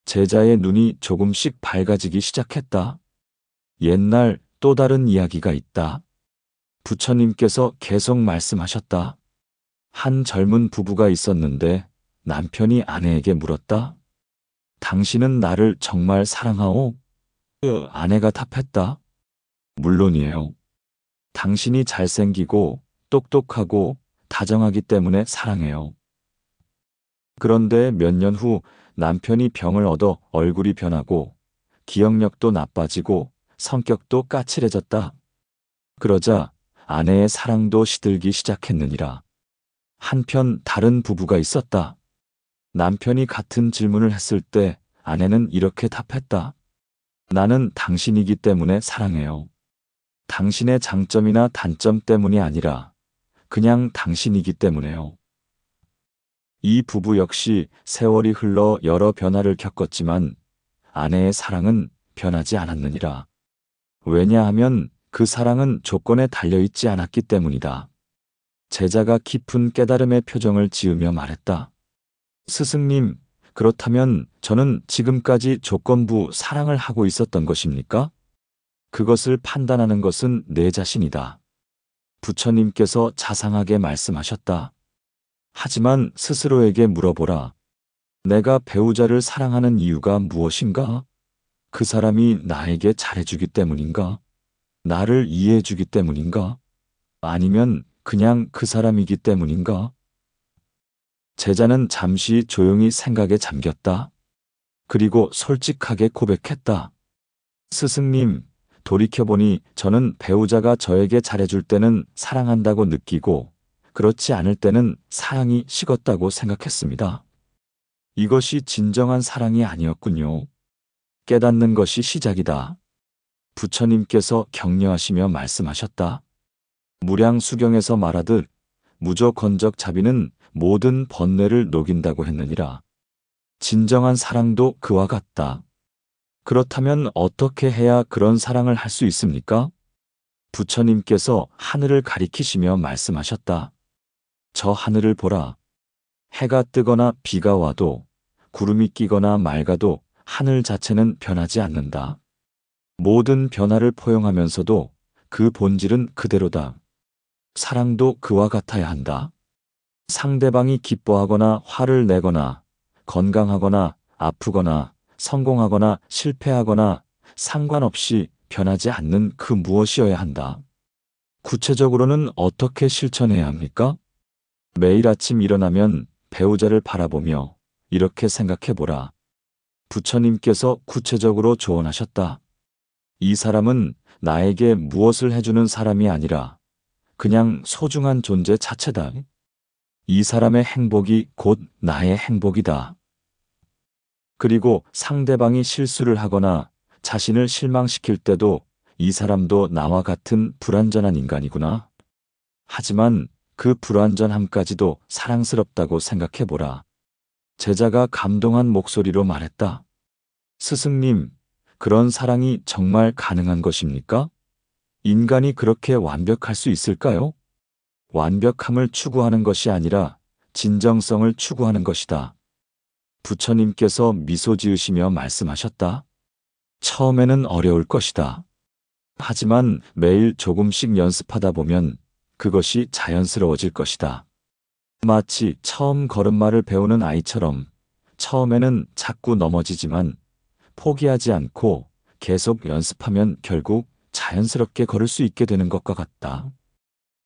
제자의 눈이 조금씩 밝아지기 시작했다. 옛날 또 다른 이야기가 있다. 부처님께서 계속 말씀하셨다. 한 젊은 부부가 있었는데 남편이 아내에게 물었다. 당신은 나를 정말 사랑하오? 아내가 답했다. 물론이에요. 당신이 잘생기고 똑똑하고 다정하기 때문에 사랑해요. 그런데 몇 년 후 남편이 병을 얻어 얼굴이 변하고 기억력도 나빠지고 성격도 까칠해졌다. 그러자 아내의 사랑도 시들기 시작했느니라. 한편 다른 부부가 있었다. 남편이 같은 질문을 했을 때 아내는 이렇게 답했다. 나는 당신이기 때문에 사랑해요. 당신의 장점이나 단점 때문이 아니라 그냥 당신이기 때문에요. 이 부부 역시 세월이 흘러 여러 변화를 겪었지만 아내의 사랑은 변하지 않았느니라. 왜냐하면 그 사랑은 조건에 달려있지 않았기 때문이다. 제자가 깊은 깨달음의 표정을 지으며 말했다. 스승님, 그렇다면 저는 지금까지 조건부 사랑을 하고 있었던 것입니까? 그것을 판단하는 것은 내 자신이다. 부처님께서 자상하게 말씀하셨다. 하지만 스스로에게 물어보라. 내가 배우자를 사랑하는 이유가 무엇인가? 그 사람이 나에게 잘해주기 때문인가? 나를 이해해주기 때문인가? 아니면 그냥 그 사람이기 때문인가? 제자는 잠시 조용히 생각에 잠겼다. 그리고 솔직하게 고백했다. 스승님, 돌이켜보니 저는 배우자가 저에게 잘해줄 때는 사랑한다고 느끼고 그렇지 않을 때는 사랑이 식었다고 생각했습니다. 이것이 진정한 사랑이 아니었군요. 깨닫는 것이 시작이다. 부처님께서 격려하시며 말씀하셨다. 무량수경에서 말하듯 무조건적 자비는 모든 번뇌를 녹인다고 했느니라. 진정한 사랑도 그와 같다. 그렇다면 어떻게 해야 그런 사랑을 할 수 있습니까? 부처님께서 하늘을 가리키시며 말씀하셨다. 저 하늘을 보라. 해가 뜨거나 비가 와도 구름이 끼거나 맑아도 하늘 자체는 변하지 않는다. 모든 변화를 포용하면서도 그 본질은 그대로다. 사랑도 그와 같아야 한다. 상대방이 기뻐하거나 화를 내거나 건강하거나 아프거나 성공하거나 실패하거나 상관없이 변하지 않는 그 무엇이어야 한다. 구체적으로는 어떻게 실천해야 합니까? 매일 아침 일어나면 배우자를 바라보며 이렇게 생각해보라. 부처님께서 구체적으로 조언하셨다. 이 사람은 나에게 무엇을 해주는 사람이 아니라 그냥 소중한 존재 자체다. 이 사람의 행복이 곧 나의 행복이다. 그리고 상대방이 실수를 하거나 자신을 실망시킬 때도 이 사람도 나와 같은 불완전한 인간이구나. 하지만 그 불완전함까지도 사랑스럽다고 생각해보라. 제자가 감동한 목소리로 말했다. 스승님, 그런 사랑이 정말 가능한 것입니까? 인간이 그렇게 완벽할 수 있을까요? 완벽함을 추구하는 것이 아니라 진정성을 추구하는 것이다. 부처님께서 미소 지으시며 말씀하셨다. 처음에는 어려울 것이다. 하지만 매일 조금씩 연습하다 보면 그것이 자연스러워질 것이다. 마치 처음 걸음마를 배우는 아이처럼 처음에는 자꾸 넘어지지만 포기하지 않고 계속 연습하면 결국 자연스럽게 걸을 수 있게 되는 것과 같다.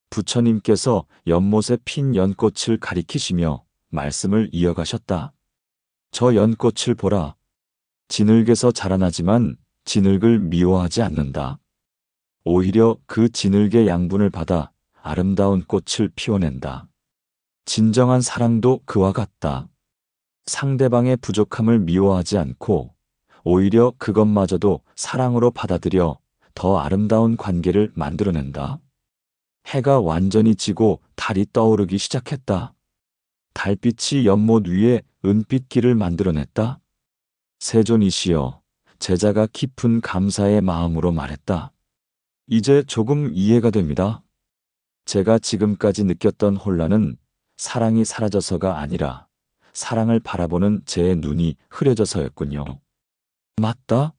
부처님께서 연못에 핀 연꽃을 가리키시며 말씀을 이어가셨다. 저 연꽃을 보라. 진흙에서 자라나지만 진흙을 미워하지 않는다. 오히려 그 진흙의 양분을 받아 아름다운 꽃을 피워낸다. 진정한 사랑도 그와 같다. 상대방의 부족함을 미워하지 않고 오히려 그것마저도 사랑으로 받아들여 더 아름다운 관계를 만들어낸다. 해가 완전히 지고 달이 떠오르기 시작했다. 달빛이 연못 위에 은빛 길을 만들어냈다. 세존이시여, 제자가 깊은 감사의 마음으로 말했다. 이제 조금 이해가 됩니다. 제가 지금까지 느꼈던 혼란은 사랑이 사라져서가 아니라 사랑을 바라보는 제 눈이 흐려져서였군요. 맞다?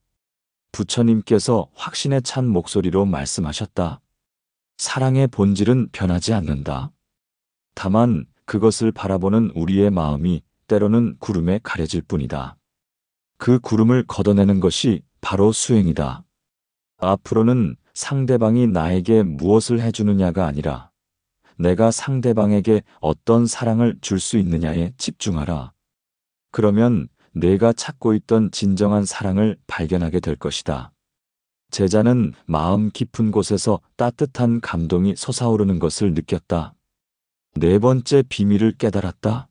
부처님께서 확신에 찬 목소리로 말씀하셨다. 사랑의 본질은 변하지 않는다. 다만 그것을 바라보는 우리의 마음이 때로는 구름에 가려질 뿐이다. 그 구름을 걷어내는 것이 바로 수행이다. 앞으로는 상대방이 나에게 무엇을 해주느냐가 아니라 내가 상대방에게 어떤 사랑을 줄 수 있느냐에 집중하라. 그러면 내가 찾고 있던 진정한 사랑을 발견하게 될 것이다. 제자는 마음 깊은 곳에서 따뜻한 감동이 솟아오르는 것을 느꼈다. 네 번째 비밀을 깨달았다.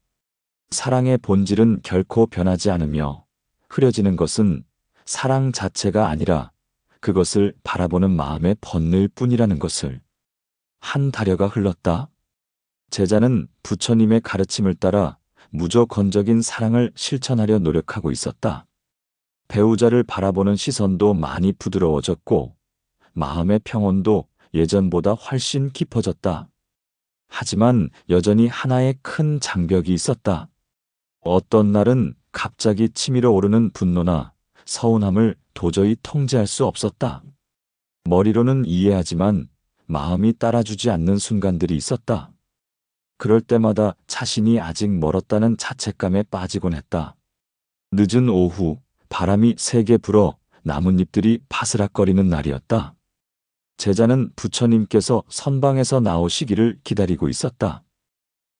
사랑의 본질은 결코 변하지 않으며 흐려지는 것은 사랑 자체가 아니라 그것을 바라보는 마음의 번뇌일 뿐이라는 것을. 한 달여가 흘렀다. 제자는 부처님의 가르침을 따라 무조건적인 사랑을 실천하려 노력하고 있었다. 배우자를 바라보는 시선도 많이 부드러워졌고 마음의 평온도 예전보다 훨씬 깊어졌다. 하지만 여전히 하나의 큰 장벽이 있었다. 어떤 날은 갑자기 치밀어 오르는 분노나 서운함을 도저히 통제할 수 없었다. 머리로는 이해하지만 마음이 따라주지 않는 순간들이 있었다. 그럴 때마다 자신이 아직 멀었다는 자책감에 빠지곤 했다. 늦은 오후 바람이 세게 불어 나뭇잎들이 바스락거리는 날이었다. 제자는 부처님께서 선방에서 나오시기를 기다리고 있었다.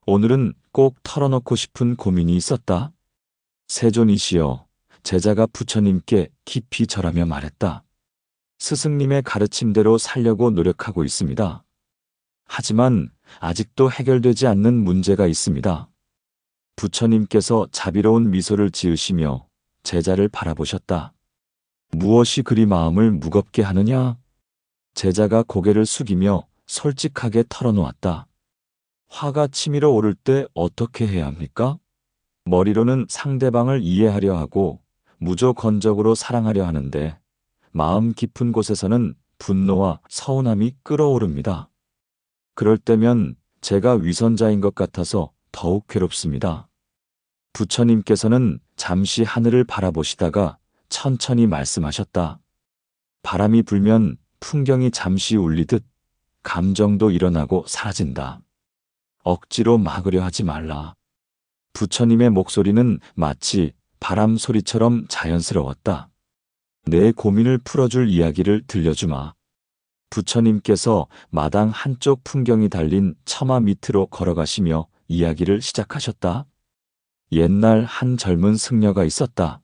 오늘은 꼭 털어놓고 싶은 고민이 있었다. 세존이시여, 제자가 부처님께 깊이 절하며 말했다. 스승님의 가르침대로 살려고 노력하고 있습니다. 하지만 아직도 해결되지 않는 문제가 있습니다. 부처님께서 자비로운 미소를 지으시며 제자를 바라보셨다. 무엇이 그리 마음을 무겁게 하느냐? 제자가 고개를 숙이며 솔직하게 털어놓았다. 화가 치밀어 오를 때 어떻게 해야 합니까? 머리로는 상대방을 이해하려 하고 무조건적으로 사랑하려 하는데 마음 깊은 곳에서는 분노와 서운함이 끓어오릅니다. 그럴 때면 제가 위선자인 것 같아서 더욱 괴롭습니다. 부처님께서는 잠시 하늘을 바라보시다가 천천히 말씀하셨다. 바람이 불면 풍경이 잠시 울리듯 감정도 일어나고 사라진다. 억지로 막으려 하지 말라. 부처님의 목소리는 마치 바람 소리처럼 자연스러웠다. 내 고민을 풀어줄 이야기를 들려주마. 부처님께서 마당 한쪽 풍경이 달린 처마 밑으로 걸어가시며 이야기를 시작하셨다. 옛날 한 젊은 승려가 있었다.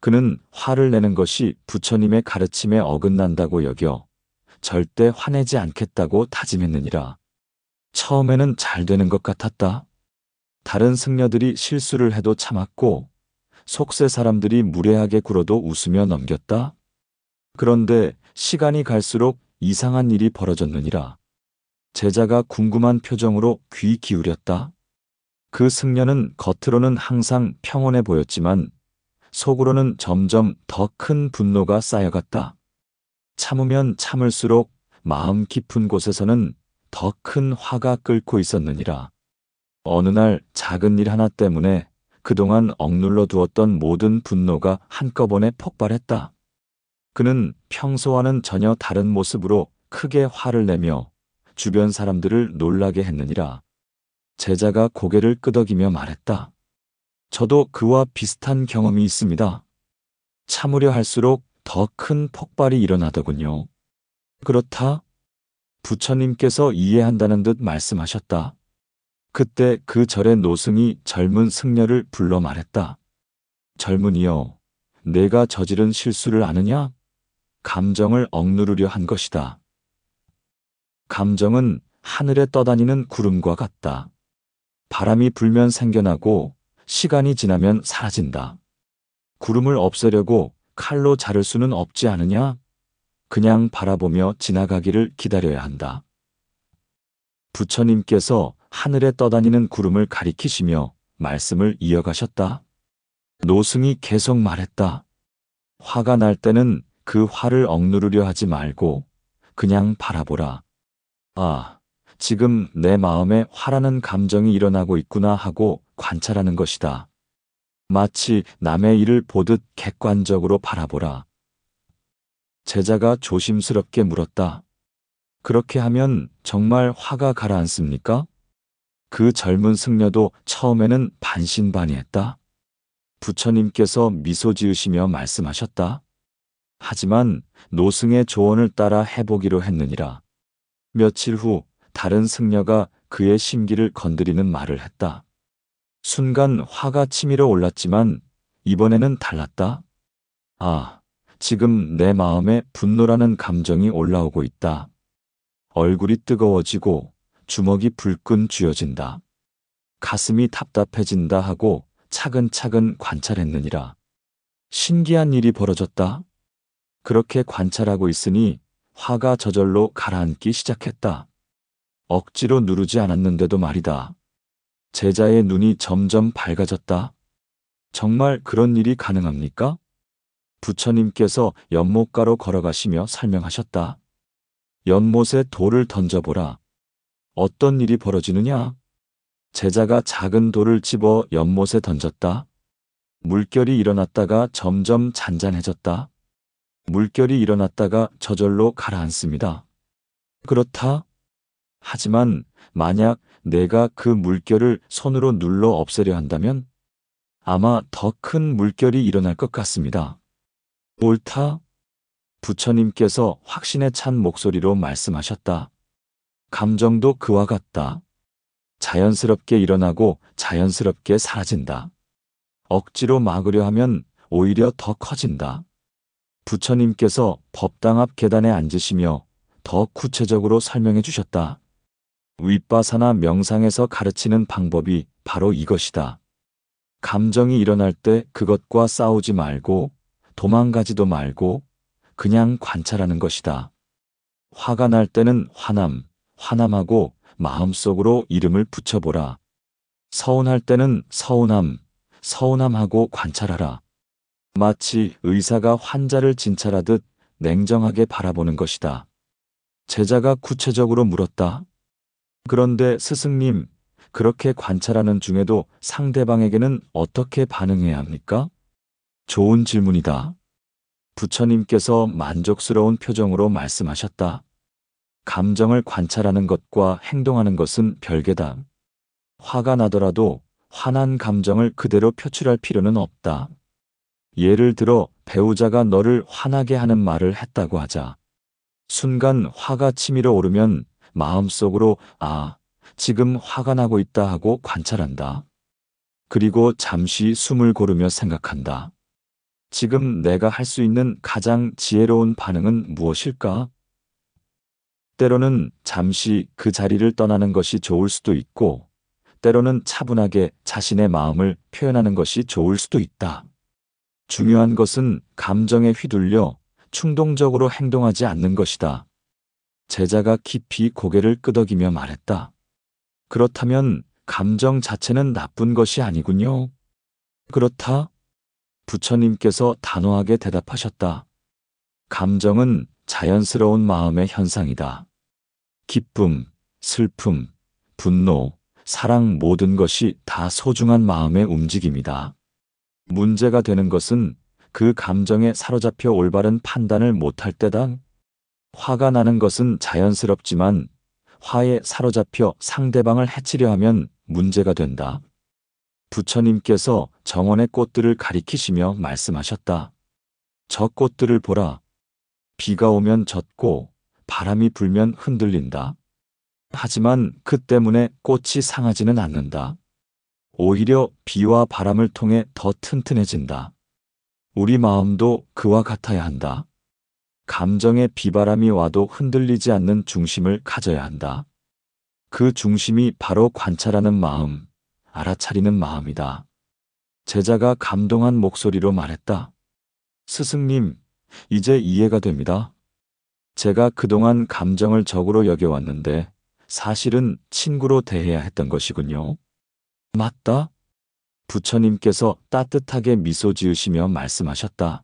그는 화를 내는 것이 부처님의 가르침에 어긋난다고 여겨 절대 화내지 않겠다고 다짐했느니라. 처음에는 잘 되는 것 같았다. 다른 승려들이 실수를 해도 참았고 속세 사람들이 무례하게 굴어도 웃으며 넘겼다. 그런데 시간이 갈수록 이상한 일이 벌어졌느니라. 제자가 궁금한 표정으로 귀 기울였다. 그 승려는 겉으로는 항상 평온해 보였지만 속으로는 점점 더 큰 분노가 쌓여갔다. 참으면 참을수록 마음 깊은 곳에서는 더 큰 화가 끓고 있었느니라. 어느 날 작은 일 하나 때문에 그동안 억눌러 두었던 모든 분노가 한꺼번에 폭발했다. 그는 평소와는 전혀 다른 모습으로 크게 화를 내며 주변 사람들을 놀라게 했느니라. 제자가 고개를 끄덕이며 말했다. 저도 그와 비슷한 경험이 있습니다. 참으려 할수록 더 큰 폭발이 일어나더군요. 그렇다? 부처님께서 이해한다는 듯 말씀하셨다. 그때 그 절의 노승이 젊은 승려를 불러 말했다. 젊은이여, 내가 저지른 실수를 아느냐? 감정을 억누르려 한 것이다. 감정은 하늘에 떠다니는 구름과 같다. 바람이 불면 생겨나고 시간이 지나면 사라진다. 구름을 없애려고 칼로 자를 수는 없지 않으냐? 그냥 바라보며 지나가기를 기다려야 한다. 부처님께서 하늘에 떠다니는 구름을 가리키시며 말씀을 이어가셨다. 노승이 계속 말했다. 화가 날 때는 그 화를 억누르려 하지 말고 그냥 바라보라. 아, 지금 내 마음에 화라는 감정이 일어나고 있구나 하고 관찰하는 것이다. 마치 남의 일을 보듯 객관적으로 바라보라. 제자가 조심스럽게 물었다. 그렇게 하면 정말 화가 가라앉습니까? 그 젊은 승려도 처음에는 반신반의했다. 부처님께서 미소 지으시며 말씀하셨다. 하지만 노승의 조언을 따라 해보기로 했느니라. 며칠 후 다른 승려가 그의 심기를 건드리는 말을 했다. 순간 화가 치밀어 올랐지만 이번에는 달랐다. 아, 지금 내 마음에 분노라는 감정이 올라오고 있다. 얼굴이 뜨거워지고 주먹이 불끈 쥐어진다. 가슴이 답답해진다 하고 차근차근 관찰했느니라. 신기한 일이 벌어졌다. 그렇게 관찰하고 있으니 화가 저절로 가라앉기 시작했다. 억지로 누르지 않았는데도 말이다. 제자의 눈이 점점 밝아졌다. 정말 그런 일이 가능합니까? 부처님께서 연못가로 걸어가시며 설명하셨다. 연못에 돌을 던져보라. 어떤 일이 벌어지느냐? 제자가 작은 돌을 집어 연못에 던졌다. 물결이 일어났다가 점점 잔잔해졌다. 물결이 일어났다가 저절로 가라앉습니다. 그렇다? 하지만 만약 내가 그 물결을 손으로 눌러 없애려 한다면 아마 더 큰 물결이 일어날 것 같습니다. 옳다? 부처님께서 확신에 찬 목소리로 말씀하셨다. 감정도 그와 같다. 자연스럽게 일어나고 자연스럽게 사라진다. 억지로 막으려 하면 오히려 더 커진다. 부처님께서 법당 앞 계단에 앉으시며 더 구체적으로 설명해 주셨다. 윗바사나 명상에서 가르치는 방법이 바로 이것이다. 감정이 일어날 때 그것과 싸우지 말고 도망가지도 말고 그냥 관찰하는 것이다. 화가 날 때는 화남하고 마음속으로 이름을 붙여보라. 서운할 때는 서운함하고 관찰하라. 마치 의사가 환자를 진찰하듯 냉정하게 바라보는 것이다. 제자가 구체적으로 물었다. 그런데 스승님, 그렇게 관찰하는 중에도 상대방에게는 어떻게 반응해야 합니까? 좋은 질문이다. 부처님께서 만족스러운 표정으로 말씀하셨다. 감정을 관찰하는 것과 행동하는 것은 별개다. 화가 나더라도 화난 감정을 그대로 표출할 필요는 없다. 예를 들어 배우자가 너를 화나게 하는 말을 했다고 하자. 순간 화가 치밀어 오르면 마음속으로 지금 화가 나고 있다 하고 관찰한다. 그리고 잠시 숨을 고르며 생각한다. 지금 내가 할 수 있는 가장 지혜로운 반응은 무엇일까? 때로는 잠시 그 자리를 떠나는 것이 좋을 수도 있고, 때로는 차분하게 자신의 마음을 표현하는 것이 좋을 수도 있다. 중요한 것은 감정에 휘둘려 충동적으로 행동하지 않는 것이다. 제자가 깊이 고개를 끄덕이며 말했다. 그렇다면 감정 자체는 나쁜 것이 아니군요. 그렇다? 부처님께서 단호하게 대답하셨다. 감정은 자연스러운 마음의 현상이다. 기쁨, 슬픔, 분노, 사랑 모든 것이 다 소중한 마음의 움직임이다. 문제가 되는 것은 그 감정에 사로잡혀 올바른 판단을 못할 때다. 화가 나는 것은 자연스럽지만 화에 사로잡혀 상대방을 해치려 하면 문제가 된다. 부처님께서 정원의 꽃들을 가리키시며 말씀하셨다. 저 꽃들을 보라. 비가 오면 젖고 바람이 불면 흔들린다. 하지만 그 때문에 꽃이 상하지는 않는다. 오히려 비와 바람을 통해 더 튼튼해진다. 우리 마음도 그와 같아야 한다. 감정의 비바람이 와도 흔들리지 않는 중심을 가져야 한다. 그 중심이 바로 관찰하는 마음, 알아차리는 마음이다. 제자가 감동한 목소리로 말했다. 스승님, 이제 이해가 됩니다. 제가 그동안 감정을 적으로 여겨왔는데 사실은 친구로 대해야 했던 것이군요. 맞다? 부처님께서 따뜻하게 미소 지으시며 말씀하셨다.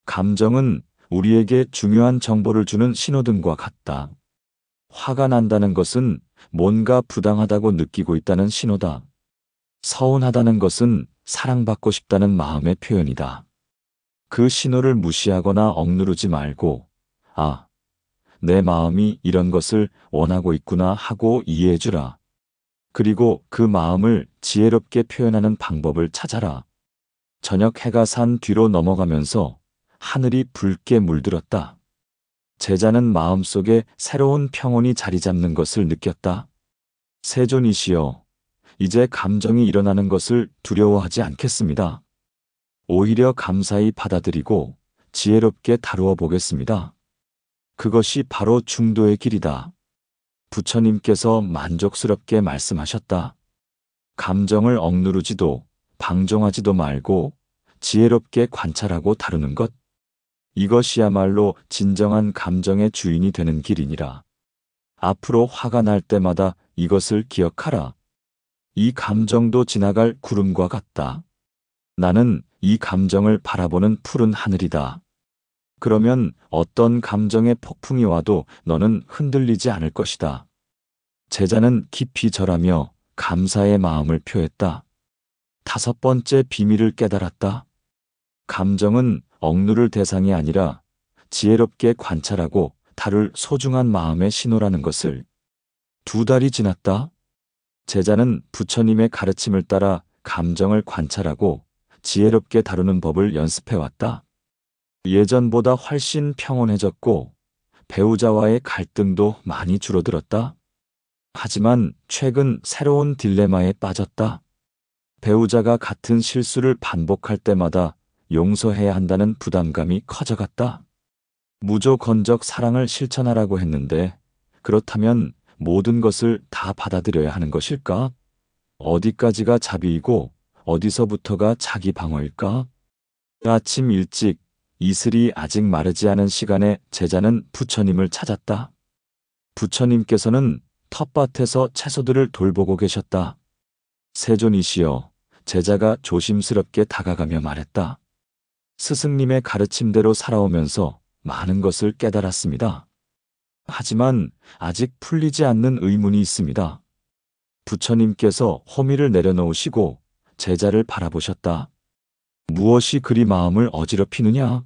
감정은 우리에게 중요한 정보를 주는 신호등과 같다. 화가 난다는 것은 뭔가 부당하다고 느끼고 있다는 신호다. 서운하다는 것은 사랑받고 싶다는 마음의 표현이다. 그 신호를 무시하거나 억누르지 말고, 아, 내 마음이 이런 것을 원하고 있구나 하고 이해해주라. 그리고 그 마음을 지혜롭게 표현하는 방법을 찾아라. 저녁 해가 산 뒤로 넘어가면서 하늘이 붉게 물들었다. 제자는 마음속에 새로운 평온이 자리 잡는 것을 느꼈다. 세존이시여, 이제 감정이 일어나는 것을 두려워하지 않겠습니다. 오히려 감사히 받아들이고 지혜롭게 다루어 보겠습니다. 그것이 바로 중도의 길이다. 부처님께서 만족스럽게 말씀하셨다. 감정을 억누르지도 방종하지도 말고 지혜롭게 관찰하고 다루는 것. 이것이야말로 진정한 감정의 주인이 되는 길이니라. 앞으로 화가 날 때마다 이것을 기억하라. 이 감정도 지나갈 구름과 같다. 나는 이 감정을 바라보는 푸른 하늘이다. 그러면 어떤 감정의 폭풍이 와도 너는 흔들리지 않을 것이다. 제자는 깊이 절하며 감사의 마음을 표했다. 5번째 비밀을 깨달았다. 감정은 억누를 대상이 아니라 지혜롭게 관찰하고 다룰 소중한 마음의 신호라는 것을. 2달이 지났다. 제자는 부처님의 가르침을 따라 감정을 관찰하고 지혜롭게 다루는 법을 연습해왔다. 예전보다 훨씬 평온해졌고 배우자와의 갈등도 많이 줄어들었다. 하지만 최근 새로운 딜레마에 빠졌다. 배우자가 같은 실수를 반복할 때마다 용서해야 한다는 부담감이 커져갔다. 무조건적 사랑을 실천하라고 했는데 그렇다면 모든 것을 다 받아들여야 하는 것일까? 어디까지가 자비이고 어디서부터가 자기 방어일까? 아침 일찍 이슬이 아직 마르지 않은 시간에 제자는 부처님을 찾았다. 부처님께서는 텃밭에서 채소들을 돌보고 계셨다. 세존이시여, 제자가 조심스럽게 다가가며 말했다. 스승님의 가르침대로 살아오면서 많은 것을 깨달았습니다. 하지만 아직 풀리지 않는 의문이 있습니다. 부처님께서 호미를 내려놓으시고 제자를 바라보셨다. 무엇이 그리 마음을 어지럽히느냐?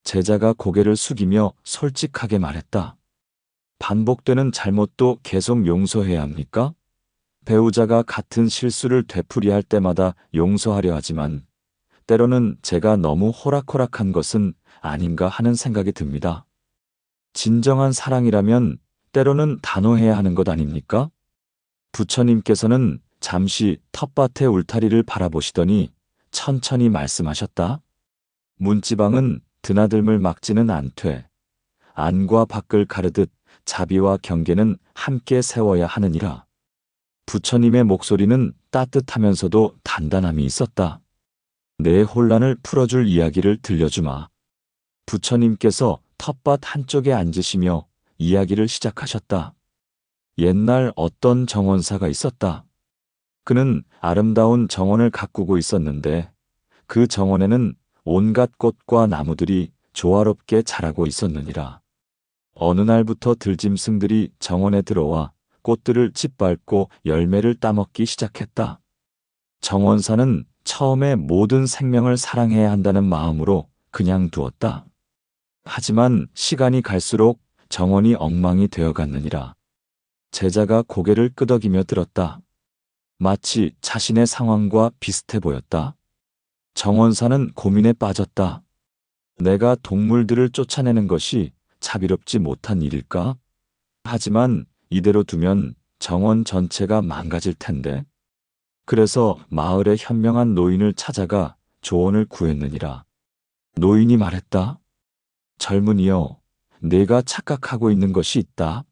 제자가 고개를 숙이며 솔직하게 말했다. 반복되는 잘못도 계속 용서해야 합니까? 배우자가 같은 실수를 되풀이할 때마다 용서하려 하지만 때로는 제가 너무 호락호락한 것은 아닌가 하는 생각이 듭니다. 진정한 사랑이라면 때로는 단호해야 하는 것 아닙니까? 부처님께서는 잠시 텃밭의 울타리를 바라보시더니 천천히 말씀하셨다. 문지방은 드나들물 막지는 않되 안과 밖을 가르듯 자비와 경계는 함께 세워야 하느니라. 부처님의 목소리는 따뜻하면서도 단단함이 있었다. 내 혼란을 풀어줄 이야기를 들려주마. 부처님께서 텃밭 한쪽에 앉으시며 이야기를 시작하셨다. 옛날 어떤 정원사가 있었다. 그는 아름다운 정원을 가꾸고 있었는데 그 정원에는 온갖 꽃과 나무들이 조화롭게 자라고 있었느니라. 어느 날부터 들짐승들이 정원에 들어와 꽃들을 짓밟고 열매를 따먹기 시작했다. 정원사는 처음에 모든 생명을 사랑해야 한다는 마음으로 그냥 두었다. 하지만 시간이 갈수록 정원이 엉망이 되어갔느니라. 제자가 고개를 끄덕이며 들었다. 마치 자신의 상황과 비슷해 보였다. 정원사는 고민에 빠졌다. 내가 동물들을 쫓아내는 것이 자비롭지 못한 일일까? 하지만 이대로 두면 정원 전체가 망가질 텐데. 그래서 마을의 현명한 노인을 찾아가 조언을 구했느니라. 노인이 말했다. 젊은이여, 내가 착각하고 있는 것이 있다.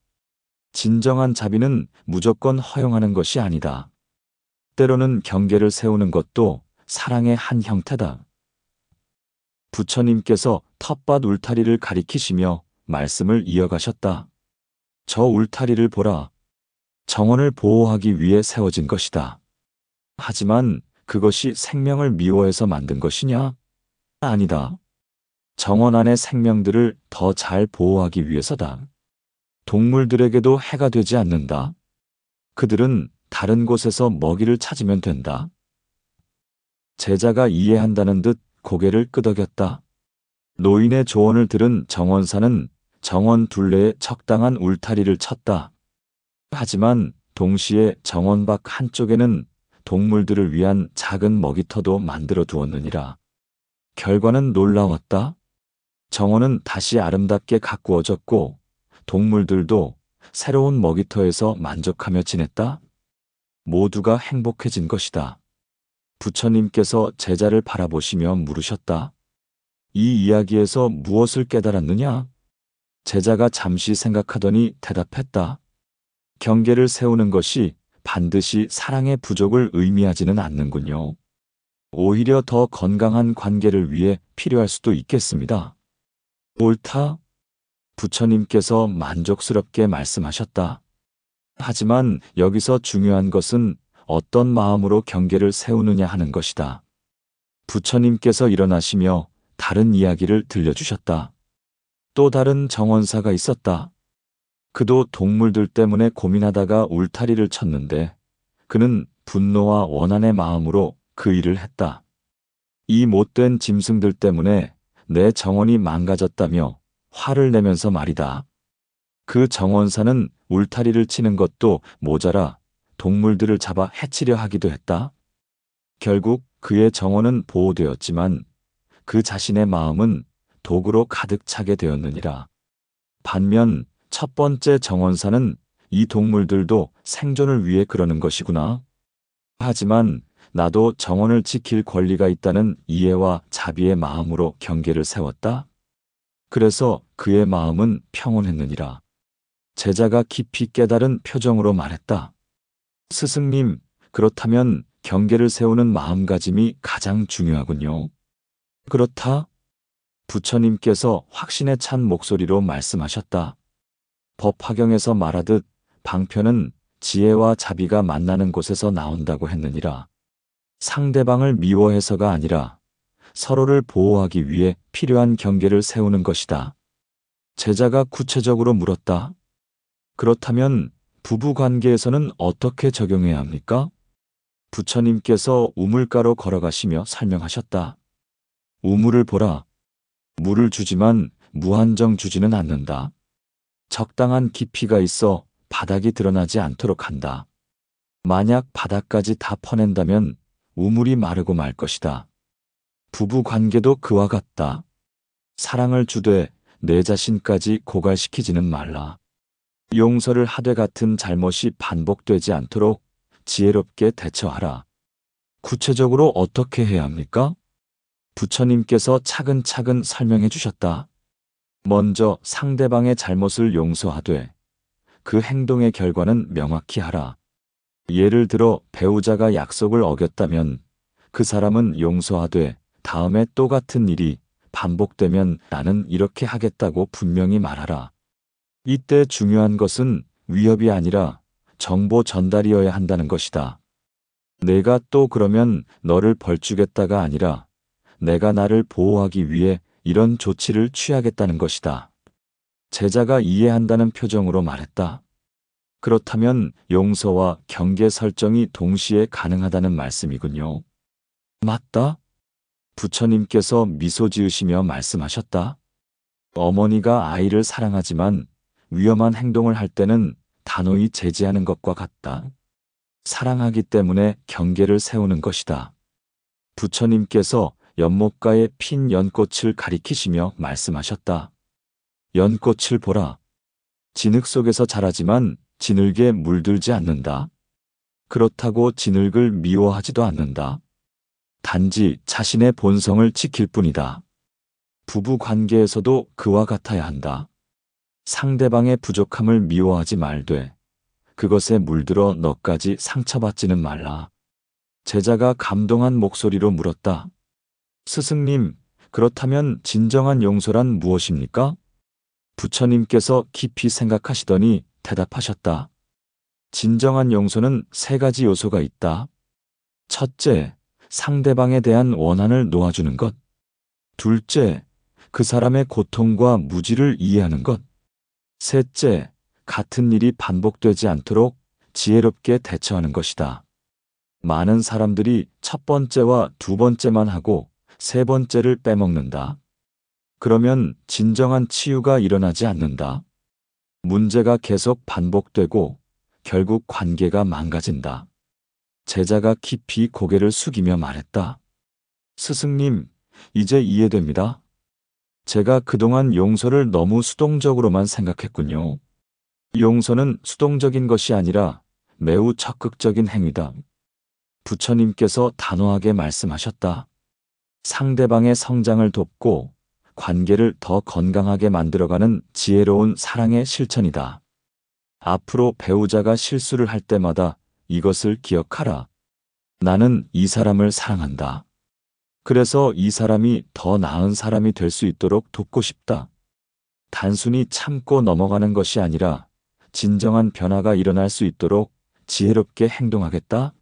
진정한 자비는 무조건 허용하는 것이 아니다. 때로는 경계를 세우는 것도 사랑의 한 형태다. 부처님께서 텃밭 울타리를 가리키시며 말씀을 이어가셨다. 저 울타리를 보라. 정원을 보호하기 위해 세워진 것이다. 하지만 그것이 생명을 미워해서 만든 것이냐? 아니다. 정원 안의 생명들을 더 잘 보호하기 위해서다. 동물들에게도 해가 되지 않는다. 그들은 다른 곳에서 먹이를 찾으면 된다. 제자가 이해한다는 듯 고개를 끄덕였다. 노인의 조언을 들은 정원사는 정원 둘레에 적당한 울타리를 쳤다. 하지만 동시에 정원 밖 한쪽에는 동물들을 위한 작은 먹이터도 만들어 두었느니라. 결과는 놀라웠다. 정원은 다시 아름답게 가꾸어졌고 동물들도 새로운 먹이터에서 만족하며 지냈다. 모두가 행복해진 것이다. 부처님께서 제자를 바라보시며 물으셨다. 이 이야기에서 무엇을 깨달았느냐? 제자가 잠시 생각하더니 대답했다. 경계를 세우는 것이 반드시 사랑의 부족을 의미하지는 않는군요. 오히려 더 건강한 관계를 위해 필요할 수도 있겠습니다. 옳다. 부처님께서 만족스럽게 말씀하셨다. 하지만 여기서 중요한 것은 어떤 마음으로 경계를 세우느냐 하는 것이다. 부처님께서 일어나시며 다른 이야기를 들려주셨다. 또 다른 정원사가 있었다. 그도 동물들 때문에 고민하다가 울타리를 쳤는데 그는 분노와 원한의 마음으로 그 일을 했다. 이 못된 짐승들 때문에 내 정원이 망가졌다며 화를 내면서 말이다. 그 정원사는 울타리를 치는 것도 모자라 동물들을 잡아 해치려 하기도 했다. 결국 그의 정원은 보호되었지만 그 자신의 마음은 독으로 가득 차게 되었느니라. 반면 첫 번째 정원사는 이 동물들도 생존을 위해 그러는 것이구나. 하지만 나도 정원을 지킬 권리가 있다는 이해와 자비의 마음으로 경계를 세웠다. 그래서 그의 마음은 평온했느니라. 제자가 깊이 깨달은 표정으로 말했다. 스승님, 그렇다면 경계를 세우는 마음가짐이 가장 중요하군요. 그렇다. 부처님께서 확신에 찬 목소리로 말씀하셨다. 법화경에서 말하듯 방편은 지혜와 자비가 만나는 곳에서 나온다고 했느니라. 상대방을 미워해서가 아니라 서로를 보호하기 위해 필요한 경계를 세우는 것이다. 제자가 구체적으로 물었다. 그렇다면 부부 관계에서는 어떻게 적용해야 합니까? 부처님께서 우물가로 걸어가시며 설명하셨다. 우물을 보라. 물을 주지만 무한정 주지는 않는다. 적당한 깊이가 있어 바닥이 드러나지 않도록 한다. 만약 바닥까지 다 퍼낸다면 우물이 마르고 말 것이다. 부부 관계도 그와 같다. 사랑을 주되 내 자신까지 고갈시키지는 말라. 용서를 하되 같은 잘못이 반복되지 않도록 지혜롭게 대처하라. 구체적으로 어떻게 해야 합니까? 부처님께서 차근차근 설명해 주셨다. 먼저 상대방의 잘못을 용서하되 그 행동의 결과는 명확히 하라. 예를 들어 배우자가 약속을 어겼다면 그 사람은 용서하되 다음에 또 같은 일이 반복되면 나는 이렇게 하겠다고 분명히 말하라. 이때 중요한 것은 위협이 아니라 정보 전달이어야 한다는 것이다. 내가 또 그러면 너를 벌주겠다가 아니라 내가 나를 보호하기 위해 이런 조치를 취하겠다는 것이다. 제자가 이해한다는 표정으로 말했다. 그렇다면 용서와 경계 설정이 동시에 가능하다는 말씀이군요. 맞다. 부처님께서 미소 지으시며 말씀하셨다. 어머니가 아이를 사랑하지만 위험한 행동을 할 때는 단호히 제지하는 것과 같다. 사랑하기 때문에 경계를 세우는 것이다. 부처님께서 연못가에 핀 연꽃을 가리키시며 말씀하셨다. 연꽃을 보라. 진흙 속에서 자라지만 진흙에 물들지 않는다. 그렇다고 진흙을 미워하지도 않는다. 단지 자신의 본성을 지킬 뿐이다. 부부 관계에서도 그와 같아야 한다. 상대방의 부족함을 미워하지 말되 그것에 물들어 너까지 상처받지는 말라. 제자가 감동한 목소리로 물었다. 스승님, 그렇다면 진정한 용서란 무엇입니까? 부처님께서 깊이 생각하시더니 대답하셨다. 진정한 용서는 세 가지 요소가 있다. 첫째, 상대방에 대한 원한을 놓아주는 것. 둘째, 그 사람의 고통과 무지를 이해하는 것. 셋째, 같은 일이 반복되지 않도록 지혜롭게 대처하는 것이다. 많은 사람들이 첫 번째와 두 번째만 하고 세 번째를 빼먹는다. 그러면 진정한 치유가 일어나지 않는다. 문제가 계속 반복되고 결국 관계가 망가진다. 제자가 깊이 고개를 숙이며 말했다. 스승님, 이제 이해됩니다. 제가 그동안 용서를 너무 수동적으로만 생각했군요. 용서는 수동적인 것이 아니라 매우 적극적인 행위다. 부처님께서 단호하게 말씀하셨다. 상대방의 성장을 돕고 관계를 더 건강하게 만들어가는 지혜로운 사랑의 실천이다. 앞으로 배우자가 실수를 할 때마다 이것을 기억하라. 나는 이 사람을 사랑한다. 그래서 이 사람이 더 나은 사람이 될 수 있도록 돕고 싶다. 단순히 참고 넘어가는 것이 아니라 진정한 변화가 일어날 수 있도록 지혜롭게 행동하겠다.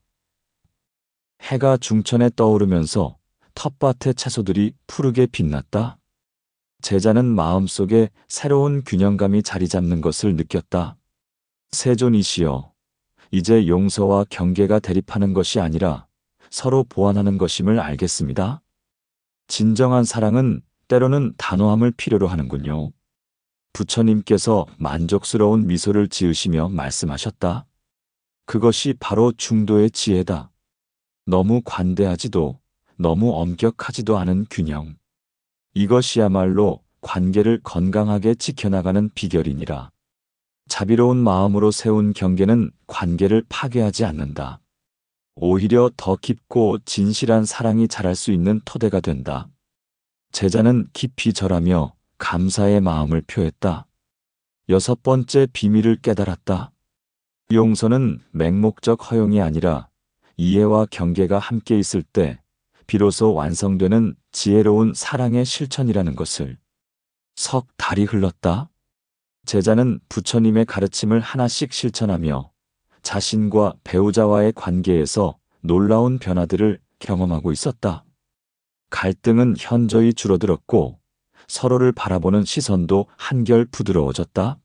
해가 중천에 떠오르면서 텃밭의 채소들이 푸르게 빛났다. 제자는 마음속에 새로운 균형감이 자리 잡는 것을 느꼈다. 세존이시여, 이제 용서와 경계가 대립하는 것이 아니라 서로 보완하는 것임을 알겠습니다. 진정한 사랑은 때로는 단호함을 필요로 하는군요. 부처님께서 만족스러운 미소를 지으시며 말씀하셨다. 그것이 바로 중도의 지혜다. 너무 관대하지도 너무 엄격하지도 않은 균형. 이것이야말로 관계를 건강하게 지켜나가는 비결이니라. 자비로운 마음으로 세운 경계는 관계를 파괴하지 않는다. 오히려 더 깊고 진실한 사랑이 자랄 수 있는 토대가 된다. 제자는 깊이 절하며 감사의 마음을 표했다. 여섯 번째 비밀을 깨달았다. 용서는 맹목적 허용이 아니라 이해와 경계가 함께 있을 때 비로소 완성되는 지혜로운 사랑의 실천이라는 것을. 석 달이 흘렀다. 제자는 부처님의 가르침을 하나씩 실천하며 자신과 배우자와의 관계에서 놀라운 변화들을 경험하고 있었다. 갈등은 현저히 줄어들었고 서로를 바라보는 시선도 한결 부드러워졌다.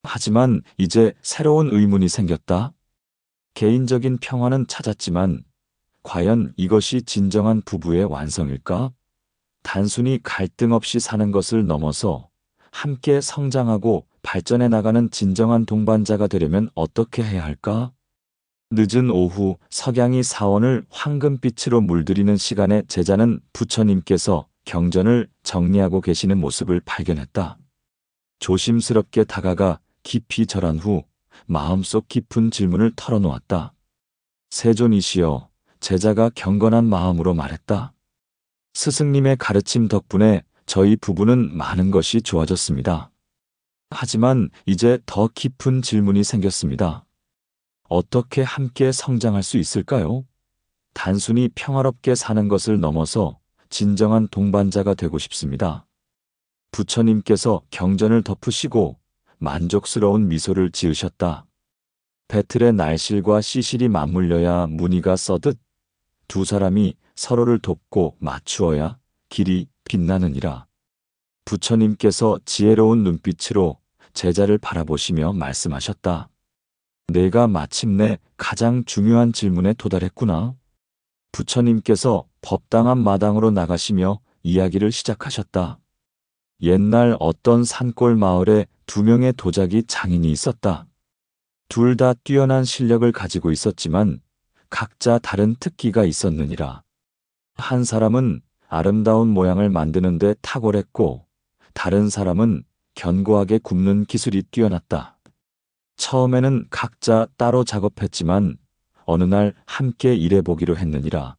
하지만 이제 새로운 의문이 생겼다. 개인적인 평화는 찾았지만 과연 이것이 진정한 부부의 완성일까? 단순히 갈등 없이 사는 것을 넘어서 함께 성장하고 발전해 나가는 진정한 동반자가 되려면 어떻게 해야 할까? 늦은 오후 석양이 사원을 황금빛으로 물들이는 시간에 제자는 부처님께서 경전을 정리하고 계시는 모습을 발견했다. 조심스럽게 다가가 깊이 절한 후 마음속 깊은 질문을 털어놓았다. 세존이시여, 제자가 경건한 마음으로 말했다. 스승님의 가르침 덕분에 저희 부부는 많은 것이 좋아졌습니다. 하지만 이제 더 깊은 질문이 생겼습니다. 어떻게 함께 성장할 수 있을까요? 단순히 평화롭게 사는 것을 넘어서 진정한 동반자가 되고 싶습니다. 부처님께서 경전을 덮으시고 만족스러운 미소를 지으셨다. 배틀의 날실과 시실이 맞물려야 무늬가 써듯 두 사람이 서로를 돕고 맞추어야 길이 빛나느니라. 부처님께서 지혜로운 눈빛으로 제자를 바라보시며 말씀하셨다. 내가 마침내 가장 중요한 질문에 도달했구나. 부처님께서 법당한 마당으로 나가시며 이야기를 시작하셨다. 옛날 어떤 산골 마을에 두 명의 도자기 장인이 있었다. 둘 다 뛰어난 실력을 가지고 있었지만 각자 다른 특기가 있었느니라. 한 사람은 아름다운 모양을 만드는 데 탁월했고 다른 사람은 견고하게 굽는 기술이 뛰어났다. 처음에는 각자 따로 작업했지만 어느 날 함께 일해보기로 했느니라.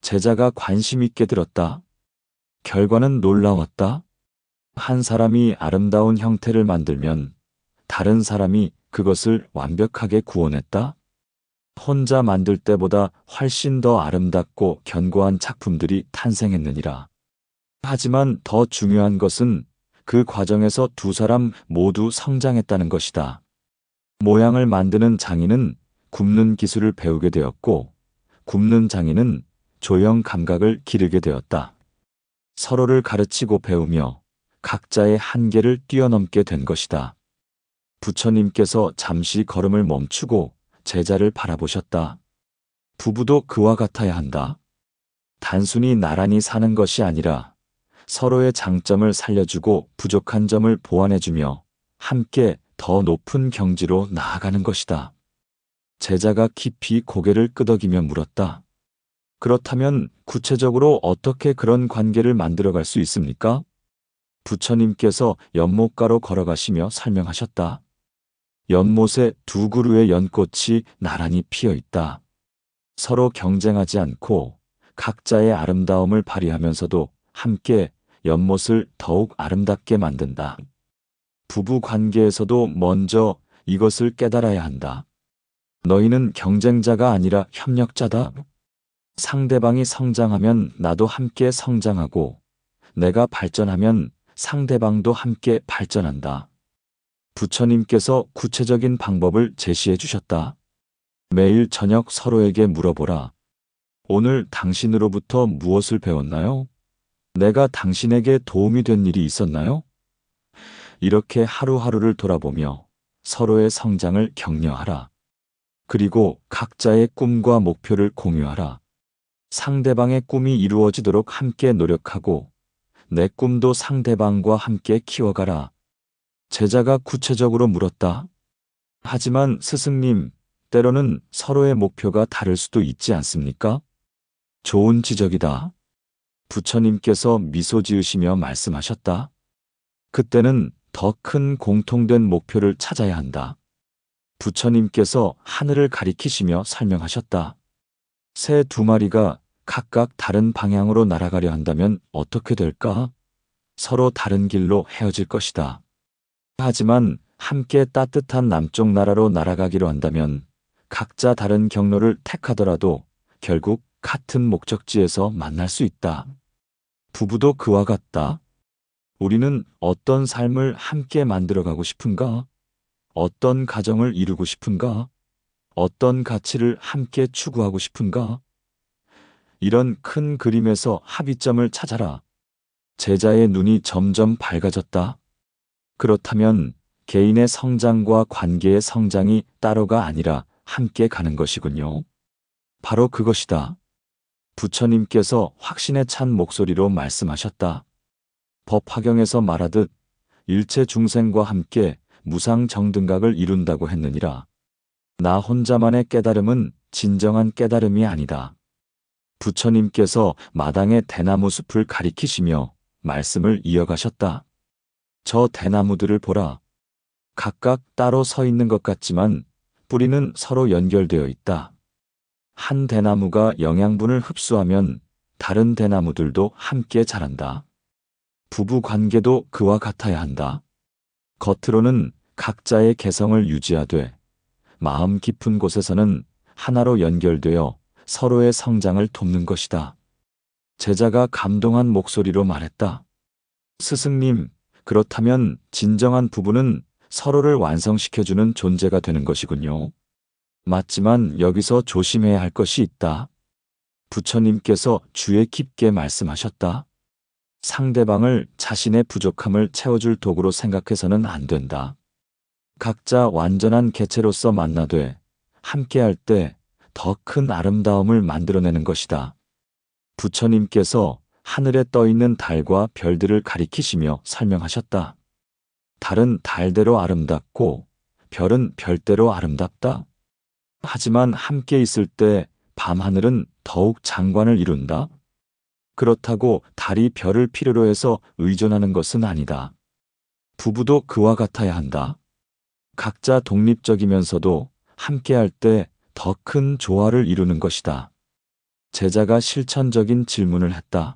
제자가 관심 있게 들었다. 결과는 놀라웠다. 한 사람이 아름다운 형태를 만들면 다른 사람이 그것을 완벽하게 구워냈다. 혼자 만들 때보다 훨씬 더 아름답고 견고한 작품들이 탄생했느니라. 하지만 더 중요한 것은 그 과정에서 두 사람 모두 성장했다는 것이다. 모양을 만드는 장인은 굽는 기술을 배우게 되었고, 굽는 장인은 조형 감각을 기르게 되었다. 서로를 가르치고 배우며 각자의 한계를 뛰어넘게 된 것이다. 부처님께서 잠시 걸음을 멈추고 제자를 바라보셨다. 부부도 그와 같아야 한다. 단순히 나란히 사는 것이 아니라 서로의 장점을 살려주고 부족한 점을 보완해주며 함께 더 높은 경지로 나아가는 것이다. 제자가 깊이 고개를 끄덕이며 물었다. 그렇다면 구체적으로 어떻게 그런 관계를 만들어갈 수 있습니까? 부처님께서 연못가로 걸어가시며 설명하셨다. 연못에 두 그루의 연꽃이 나란히 피어 있다. 서로 경쟁하지 않고 각자의 아름다움을 발휘하면서도 함께 연못을 더욱 아름답게 만든다. 부부 관계에서도 먼저 이것을 깨달아야 한다. 너희는 경쟁자가 아니라 협력자다. 상대방이 성장하면 나도 함께 성장하고 내가 발전하면 상대방도 함께 발전한다. 부처님께서 구체적인 방법을 제시해 주셨다. 매일 저녁 서로에게 물어보라. 오늘 당신으로부터 무엇을 배웠나요? 내가 당신에게 도움이 된 일이 있었나요? 이렇게 하루하루를 돌아보며 서로의 성장을 격려하라. 그리고 각자의 꿈과 목표를 공유하라. 상대방의 꿈이 이루어지도록 함께 노력하고 내 꿈도 상대방과 함께 키워가라. 제자가 구체적으로 물었다. 하지만 스승님, 때로는 서로의 목표가 다를 수도 있지 않습니까? 좋은 지적이다. 부처님께서 미소 지으시며 말씀하셨다. 그때는 더 큰 공통된 목표를 찾아야 한다. 부처님께서 하늘을 가리키시며 설명하셨다. 새 두 마리가 각각 다른 방향으로 날아가려 한다면 어떻게 될까? 서로 다른 길로 헤어질 것이다. 하지만 함께 따뜻한 남쪽 나라로 날아가기로 한다면 각자 다른 경로를 택하더라도 결국 같은 목적지에서 만날 수 있다. 부부도 그와 같다. 우리는 어떤 삶을 함께 만들어가고 싶은가? 어떤 가정을 이루고 싶은가? 어떤 가치를 함께 추구하고 싶은가? 이런 큰 그림에서 합의점을 찾아라. 제자의 눈이 점점 밝아졌다. 그렇다면 개인의 성장과 관계의 성장이 따로가 아니라 함께 가는 것이군요. 바로 그것이다. 부처님께서 확신에 찬 목소리로 말씀하셨다. 법화경에서 말하듯 일체 중생과 함께 무상정등각을 이룬다고 했느니라. 나 혼자만의 깨달음은 진정한 깨달음이 아니다. 부처님께서 마당의 대나무 숲을 가리키시며 말씀을 이어가셨다. 저 대나무들을 보라. 각각 따로 서 있는 것 같지만 뿌리는 서로 연결되어 있다. 한 대나무가 영양분을 흡수하면 다른 대나무들도 함께 자란다. 부부 관계도 그와 같아야 한다. 겉으로는 각자의 개성을 유지하되 마음 깊은 곳에서는 하나로 연결되어 서로의 성장을 돕는 것이다. 제자가 감동한 목소리로 말했다. 스승님, 그렇다면 진정한 부부는 서로를 완성시켜주는 존재가 되는 것이군요. 맞지만 여기서 조심해야 할 것이 있다. 부처님께서 주의 깊게 말씀하셨다. 상대방을 자신의 부족함을 채워줄 도구로 생각해서는 안 된다. 각자 완전한 개체로서 만나되 함께할 때 더 큰 아름다움을 만들어내는 것이다. 부처님께서 하늘에 떠 있는 달과 별들을 가리키시며 설명하셨다. 달은 달대로 아름답고 별은 별대로 아름답다. 하지만 함께 있을 때 밤하늘은 더욱 장관을 이룬다. 그렇다고 달이 별을 필요로 해서 의존하는 것은 아니다. 부부도 그와 같아야 한다. 각자 독립적이면서도 함께할 때 더 큰 조화를 이루는 것이다. 제자가 실천적인 질문을 했다.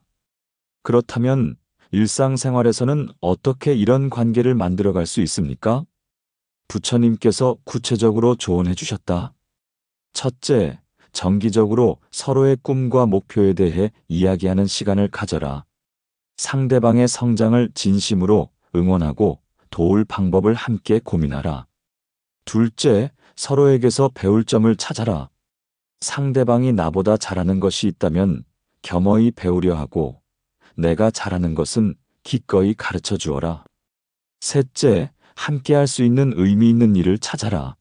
그렇다면 일상생활에서는 어떻게 이런 관계를 만들어갈 수 있습니까? 부처님께서 구체적으로 조언해 주셨다. 첫째, 정기적으로 서로의 꿈과 목표에 대해 이야기하는 시간을 가져라. 상대방의 성장을 진심으로 응원하고 도울 방법을 함께 고민하라. 둘째, 서로에게서 배울 점을 찾아라. 상대방이 나보다 잘하는 것이 있다면 겸허히 배우려 하고, 내가 잘하는 것은 기꺼이 가르쳐 주어라. 셋째, 함께 할 수 있는 의미 있는 일을 찾아라.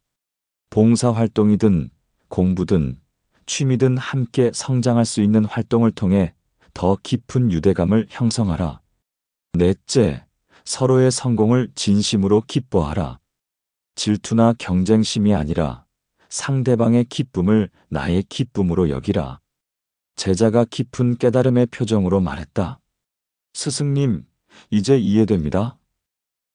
봉사활동이든 공부든 취미든 함께 성장할 수 있는 활동을 통해 더 깊은 유대감을 형성하라. 넷째, 서로의 성공을 진심으로 기뻐하라. 질투나 경쟁심이 아니라 상대방의 기쁨을 나의 기쁨으로 여기라. 제자가 깊은 깨달음의 표정으로 말했다. 스승님, 이제 이해됩니다.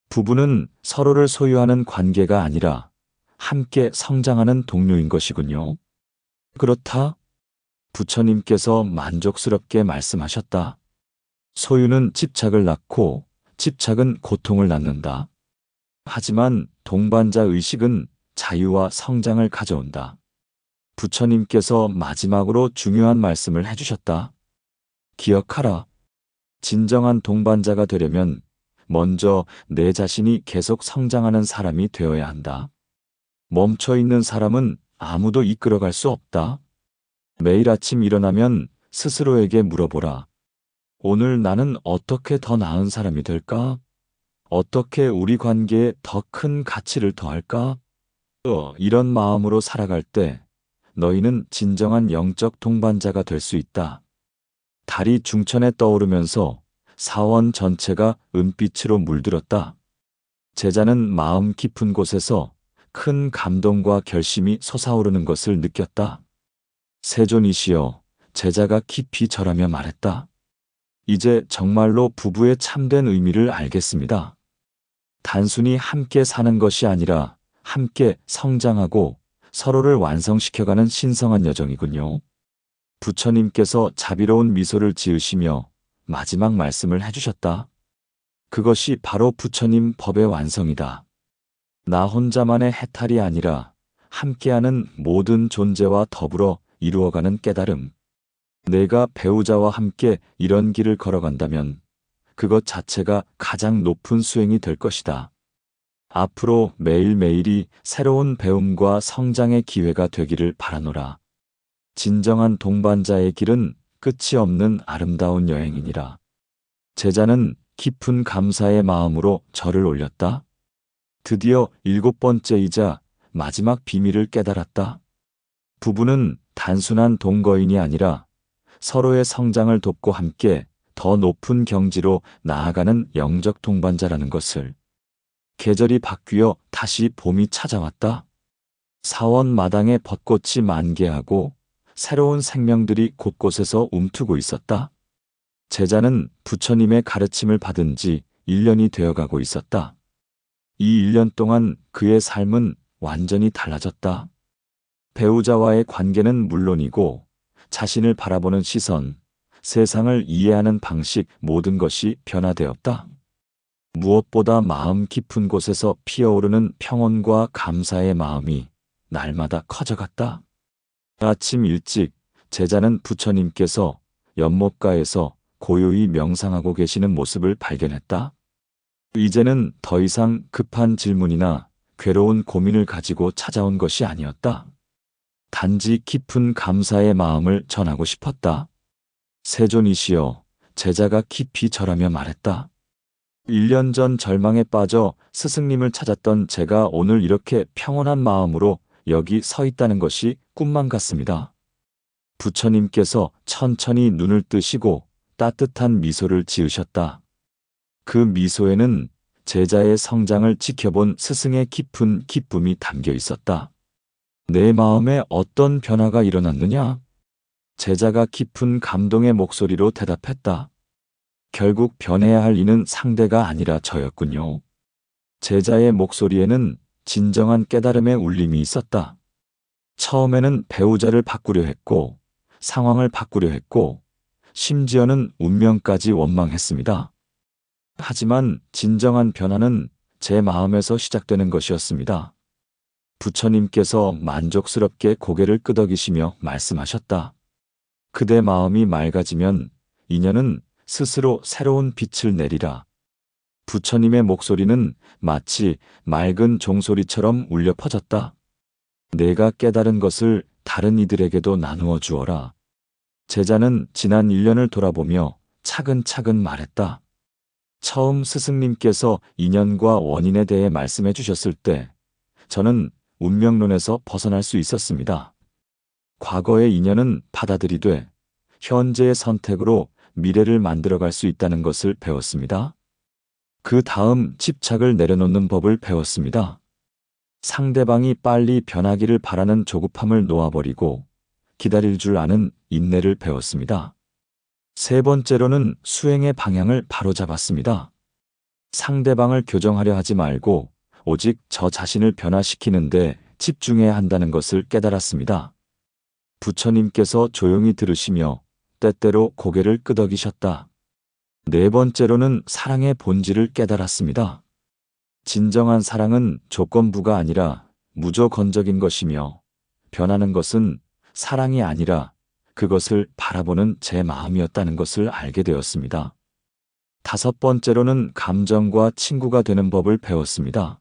부부는 서로를 소유하는 관계가 아니라 함께 성장하는 동료인 것이군요. 그렇다. 부처님께서 만족스럽게 말씀하셨다. 소유는 집착을 낳고 집착은 고통을 낳는다. 하지만 동반자 의식은 자유와 성장을 가져온다. 부처님께서 마지막으로 중요한 말씀을 해주셨다. 기억하라. 진정한 동반자가 되려면 먼저 내 자신이 계속 성장하는 사람이 되어야 한다. 멈춰 있는 사람은 아무도 이끌어갈 수 없다. 매일 아침 일어나면 스스로에게 물어보라. 오늘 나는 어떻게 더 나은 사람이 될까? 어떻게 우리 관계에 더 큰 가치를 더할까? 이런 마음으로 살아갈 때 너희는 진정한 영적 동반자가 될 수 있다. 달이 중천에 떠오르면서 사원 전체가 은빛으로 물들었다. 제자는 마음 깊은 곳에서 큰 감동과 결심이 솟아오르는 것을 느꼈다. 세존이시여, 제자가 깊이 절하며 말했다. 이제 정말로 부부의 참된 의미를 알겠습니다. 단순히 함께 사는 것이 아니라 함께 성장하고 서로를 완성시켜가는 신성한 여정이군요. 부처님께서 자비로운 미소를 지으시며 마지막 말씀을 해주셨다. 그것이 바로 부처님 법의 완성이다. 나 혼자만의 해탈이 아니라 함께하는 모든 존재와 더불어 이루어가는 깨달음. 내가 배우자와 함께 이런 길을 걸어간다면 그것 자체가 가장 높은 수행이 될 것이다. 앞으로 매일매일이 새로운 배움과 성장의 기회가 되기를 바라노라. 진정한 동반자의 길은 끝이 없는 아름다운 여행이니라. 제자는 깊은 감사의 마음으로 절을 올렸다. 드디어 7번째이자 마지막 비밀을 깨달았다. 부부는 단순한 동거인이 아니라 서로의 성장을 돕고 함께 더 높은 경지로 나아가는 영적 동반자라는 것을. 계절이 바뀌어 다시 봄이 찾아왔다. 사원 마당에 벚꽃이 만개하고 새로운 생명들이 곳곳에서 움트고 있었다. 제자는 부처님의 가르침을 받은 지 1년이 되어가고 있었다. 이 1년 동안 그의 삶은 완전히 달라졌다. 배우자와의 관계는 물론이고 자신을 바라보는 시선, 세상을 이해하는 방식 모든 것이 변화되었다. 무엇보다 마음 깊은 곳에서 피어오르는 평온과 감사의 마음이 날마다 커져갔다. 아침 일찍 제자는 부처님께서 연못가에서 고요히 명상하고 계시는 모습을 발견했다. 이제는 더 이상 급한 질문이나 괴로운 고민을 가지고 찾아온 것이 아니었다. 단지 깊은 감사의 마음을 전하고 싶었다. 세존이시여, 제자가 깊이 절하며 말했다. 1년 전 절망에 빠져 스승님을 찾았던 제가 오늘 이렇게 평온한 마음으로 여기 서 있다는 것이 꿈만 같습니다. 부처님께서 천천히 눈을 뜨시고 따뜻한 미소를 지으셨다. 그 미소에는 제자의 성장을 지켜본 스승의 깊은 기쁨이 담겨 있었다. 내 마음에 어떤 변화가 일어났느냐? 제자가 깊은 감동의 목소리로 대답했다. 결국 변해야 할 이는 상대가 아니라 저였군요. 제자의 목소리에는 진정한 깨달음의 울림이 있었다. 처음에는 배우자를 바꾸려 했고, 상황을 바꾸려 했고, 심지어는 운명까지 원망했습니다. 하지만 진정한 변화는 제 마음에서 시작되는 것이었습니다. 부처님께서 만족스럽게 고개를 끄덕이시며 말씀하셨다. 그대 마음이 맑아지면 인연은 스스로 새로운 빛을 내리라. 부처님의 목소리는 마치 맑은 종소리처럼 울려 퍼졌다. 내가 깨달은 것을 다른 이들에게도 나누어 주어라. 제자는 지난 1년을 돌아보며 차근차근 말했다. 처음 스승님께서 인연과 원인에 대해 말씀해 주셨을 때 저는 운명론에서 벗어날 수 있었습니다. 과거의 인연은 받아들이되 현재의 선택으로 미래를 만들어갈 수 있다는 것을 배웠습니다. 그 다음 집착을 내려놓는 법을 배웠습니다. 상대방이 빨리 변하기를 바라는 조급함을 놓아버리고 기다릴 줄 아는 인내를 배웠습니다. 세 번째로는 수행의 방향을 바로잡았습니다. 상대방을 교정하려 하지 말고 오직 저 자신을 변화시키는데 집중해야 한다는 것을 깨달았습니다. 부처님께서 조용히 들으시며 때때로 고개를 끄덕이셨다. 네 번째로는 사랑의 본질을 깨달았습니다. 진정한 사랑은 조건부가 아니라 무조건적인 것이며 변하는 것은 사랑이 아니라 그것을 바라보는 제 마음이었다는 것을 알게 되었습니다. 다섯 번째로는 감정과 친구가 되는 법을 배웠습니다.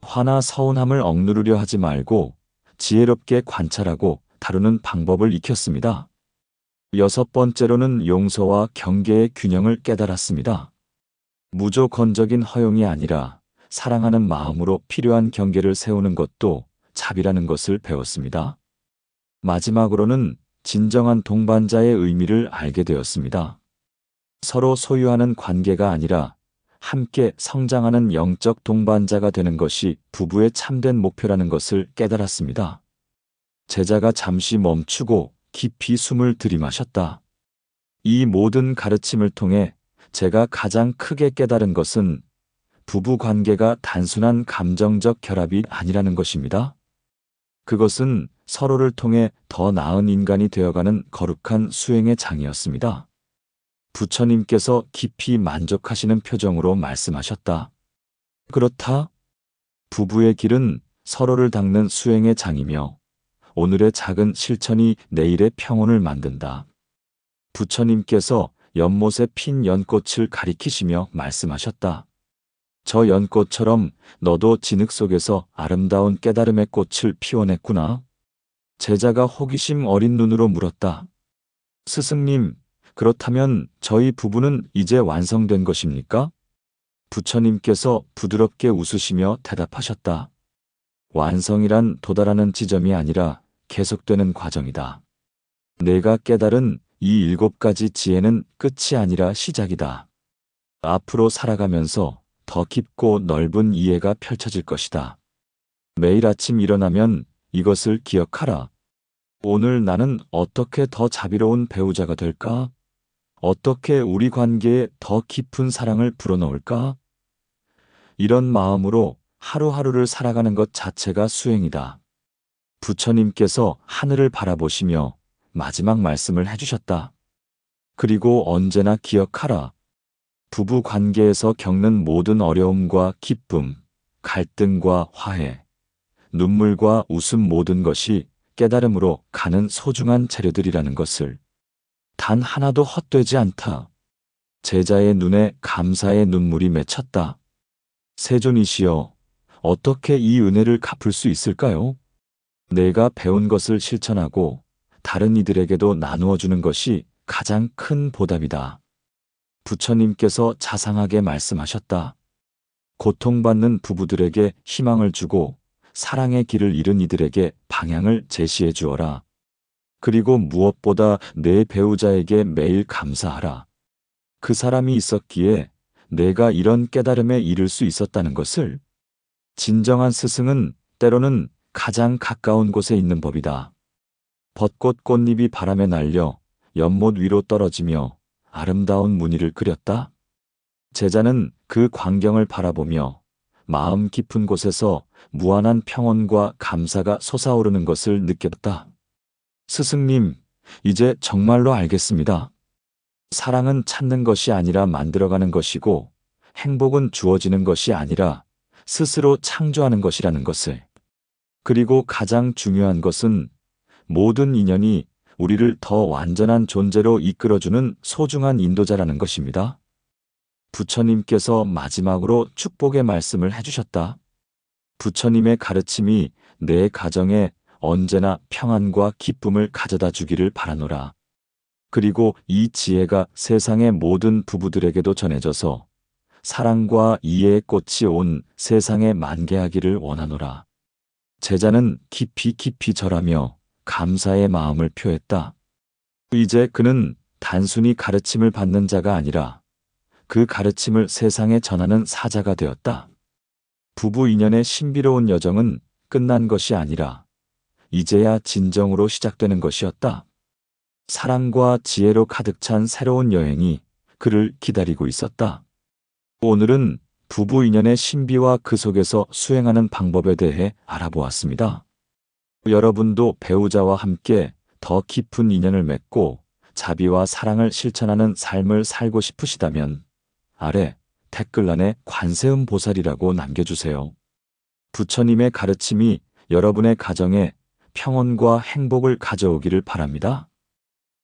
화나 서운함을 억누르려 하지 말고 지혜롭게 관찰하고 다루는 방법을 익혔습니다. 여섯 번째로는 용서와 경계의 균형을 깨달았습니다. 무조건적인 허용이 아니라 사랑하는 마음으로 필요한 경계를 세우는 것도 자비라는 것을 배웠습니다. 마지막으로는 진정한 동반자의 의미를 알게 되었습니다. 서로 소유하는 관계가 아니라 함께 성장하는 영적 동반자가 되는 것이 부부의 참된 목표라는 것을 깨달았습니다. 제자가 잠시 멈추고 깊이 숨을 들이마셨다. 이 모든 가르침을 통해 제가 가장 크게 깨달은 것은 부부 관계가 단순한 감정적 결합이 아니라는 것입니다. 그것은 서로를 통해 더 나은 인간이 되어가는 거룩한 수행의 장이었습니다. 부처님께서 깊이 만족하시는 표정으로 말씀하셨다. 그렇다. 부부의 길은 서로를 닦는 수행의 장이며 오늘의 작은 실천이 내일의 평온을 만든다. 부처님께서 연못에 핀 연꽃을 가리키시며 말씀하셨다. 저 연꽃처럼 너도 진흙 속에서 아름다운 깨달음의 꽃을 피워냈구나. 제자가 호기심 어린 눈으로 물었다. 스승님, 그렇다면 저희 부부는 이제 완성된 것입니까? 부처님께서 부드럽게 웃으시며 대답하셨다. 완성이란 도달하는 지점이 아니라 계속되는 과정이다. 내가 깨달은 이 7가지 지혜는 끝이 아니라 시작이다. 앞으로 살아가면서 더 깊고 넓은 이해가 펼쳐질 것이다. 매일 아침 일어나면 이것을 기억하라. 오늘 나는 어떻게 더 자비로운 배우자가 될까? 어떻게 우리 관계에 더 깊은 사랑을 불어넣을까? 이런 마음으로 하루하루를 살아가는 것 자체가 수행이다. 부처님께서 하늘을 바라보시며 마지막 말씀을 해주셨다. 그리고 언제나 기억하라. 부부 관계에서 겪는 모든 어려움과 기쁨, 갈등과 화해, 눈물과 웃음 모든 것이 깨달음으로 가는 소중한 재료들이라는 것을. 단 하나도 헛되지 않다. 제자의 눈에 감사의 눈물이 맺혔다. 세존이시여, 어떻게 이 은혜를 갚을 수 있을까요? 내가 배운 것을 실천하고 다른 이들에게도 나누어 주는 것이 가장 큰 보답이다. 부처님께서 자상하게 말씀하셨다. 고통받는 부부들에게 희망을 주고 사랑의 길을 잃은 이들에게 방향을 제시해 주어라. 그리고 무엇보다 내 배우자에게 매일 감사하라. 그 사람이 있었기에 내가 이런 깨달음에 이를 수 있었다는 것을. 진정한 스승은 때로는 가장 가까운 곳에 있는 법이다. 벚꽃 꽃잎이 바람에 날려 연못 위로 떨어지며 아름다운 무늬를 그렸다. 제자는 그 광경을 바라보며 마음 깊은 곳에서 무한한 평온과 감사가 솟아오르는 것을 느꼈다. 스승님, 이제 정말로 알겠습니다. 사랑은 찾는 것이 아니라 만들어가는 것이고, 행복은 주어지는 것이 아니라 스스로 창조하는 것이라는 것을. 그리고 가장 중요한 것은 모든 인연이 우리를 더 완전한 존재로 이끌어주는 소중한 인도자라는 것입니다. 부처님께서 마지막으로 축복의 말씀을 해주셨다. 부처님의 가르침이 내 가정에 언제나 평안과 기쁨을 가져다 주기를 바라노라. 그리고 이 지혜가 세상의 모든 부부들에게도 전해져서 사랑과 이해의 꽃이 온 세상에 만개하기를 원하노라. 제자는 깊이 깊이 절하며 감사의 마음을 표했다. 이제 그는 단순히 가르침을 받는 자가 아니라 그 가르침을 세상에 전하는 사자가 되었다. 부부 인연의 신비로운 여정은 끝난 것이 아니라 이제야 진정으로 시작되는 것이었다. 사랑과 지혜로 가득 찬 새로운 여행이 그를 기다리고 있었다. 오늘은 부부 인연의 신비와 그 속에서 수행하는 방법에 대해 알아보았습니다. 여러분도 배우자와 함께 더 깊은 인연을 맺고 자비와 사랑을 실천하는 삶을 살고 싶으시다면 아래 댓글란에 관세음 보살이라고 남겨주세요. 부처님의 가르침이 여러분의 가정에 평온과 행복을 가져오기를 바랍니다.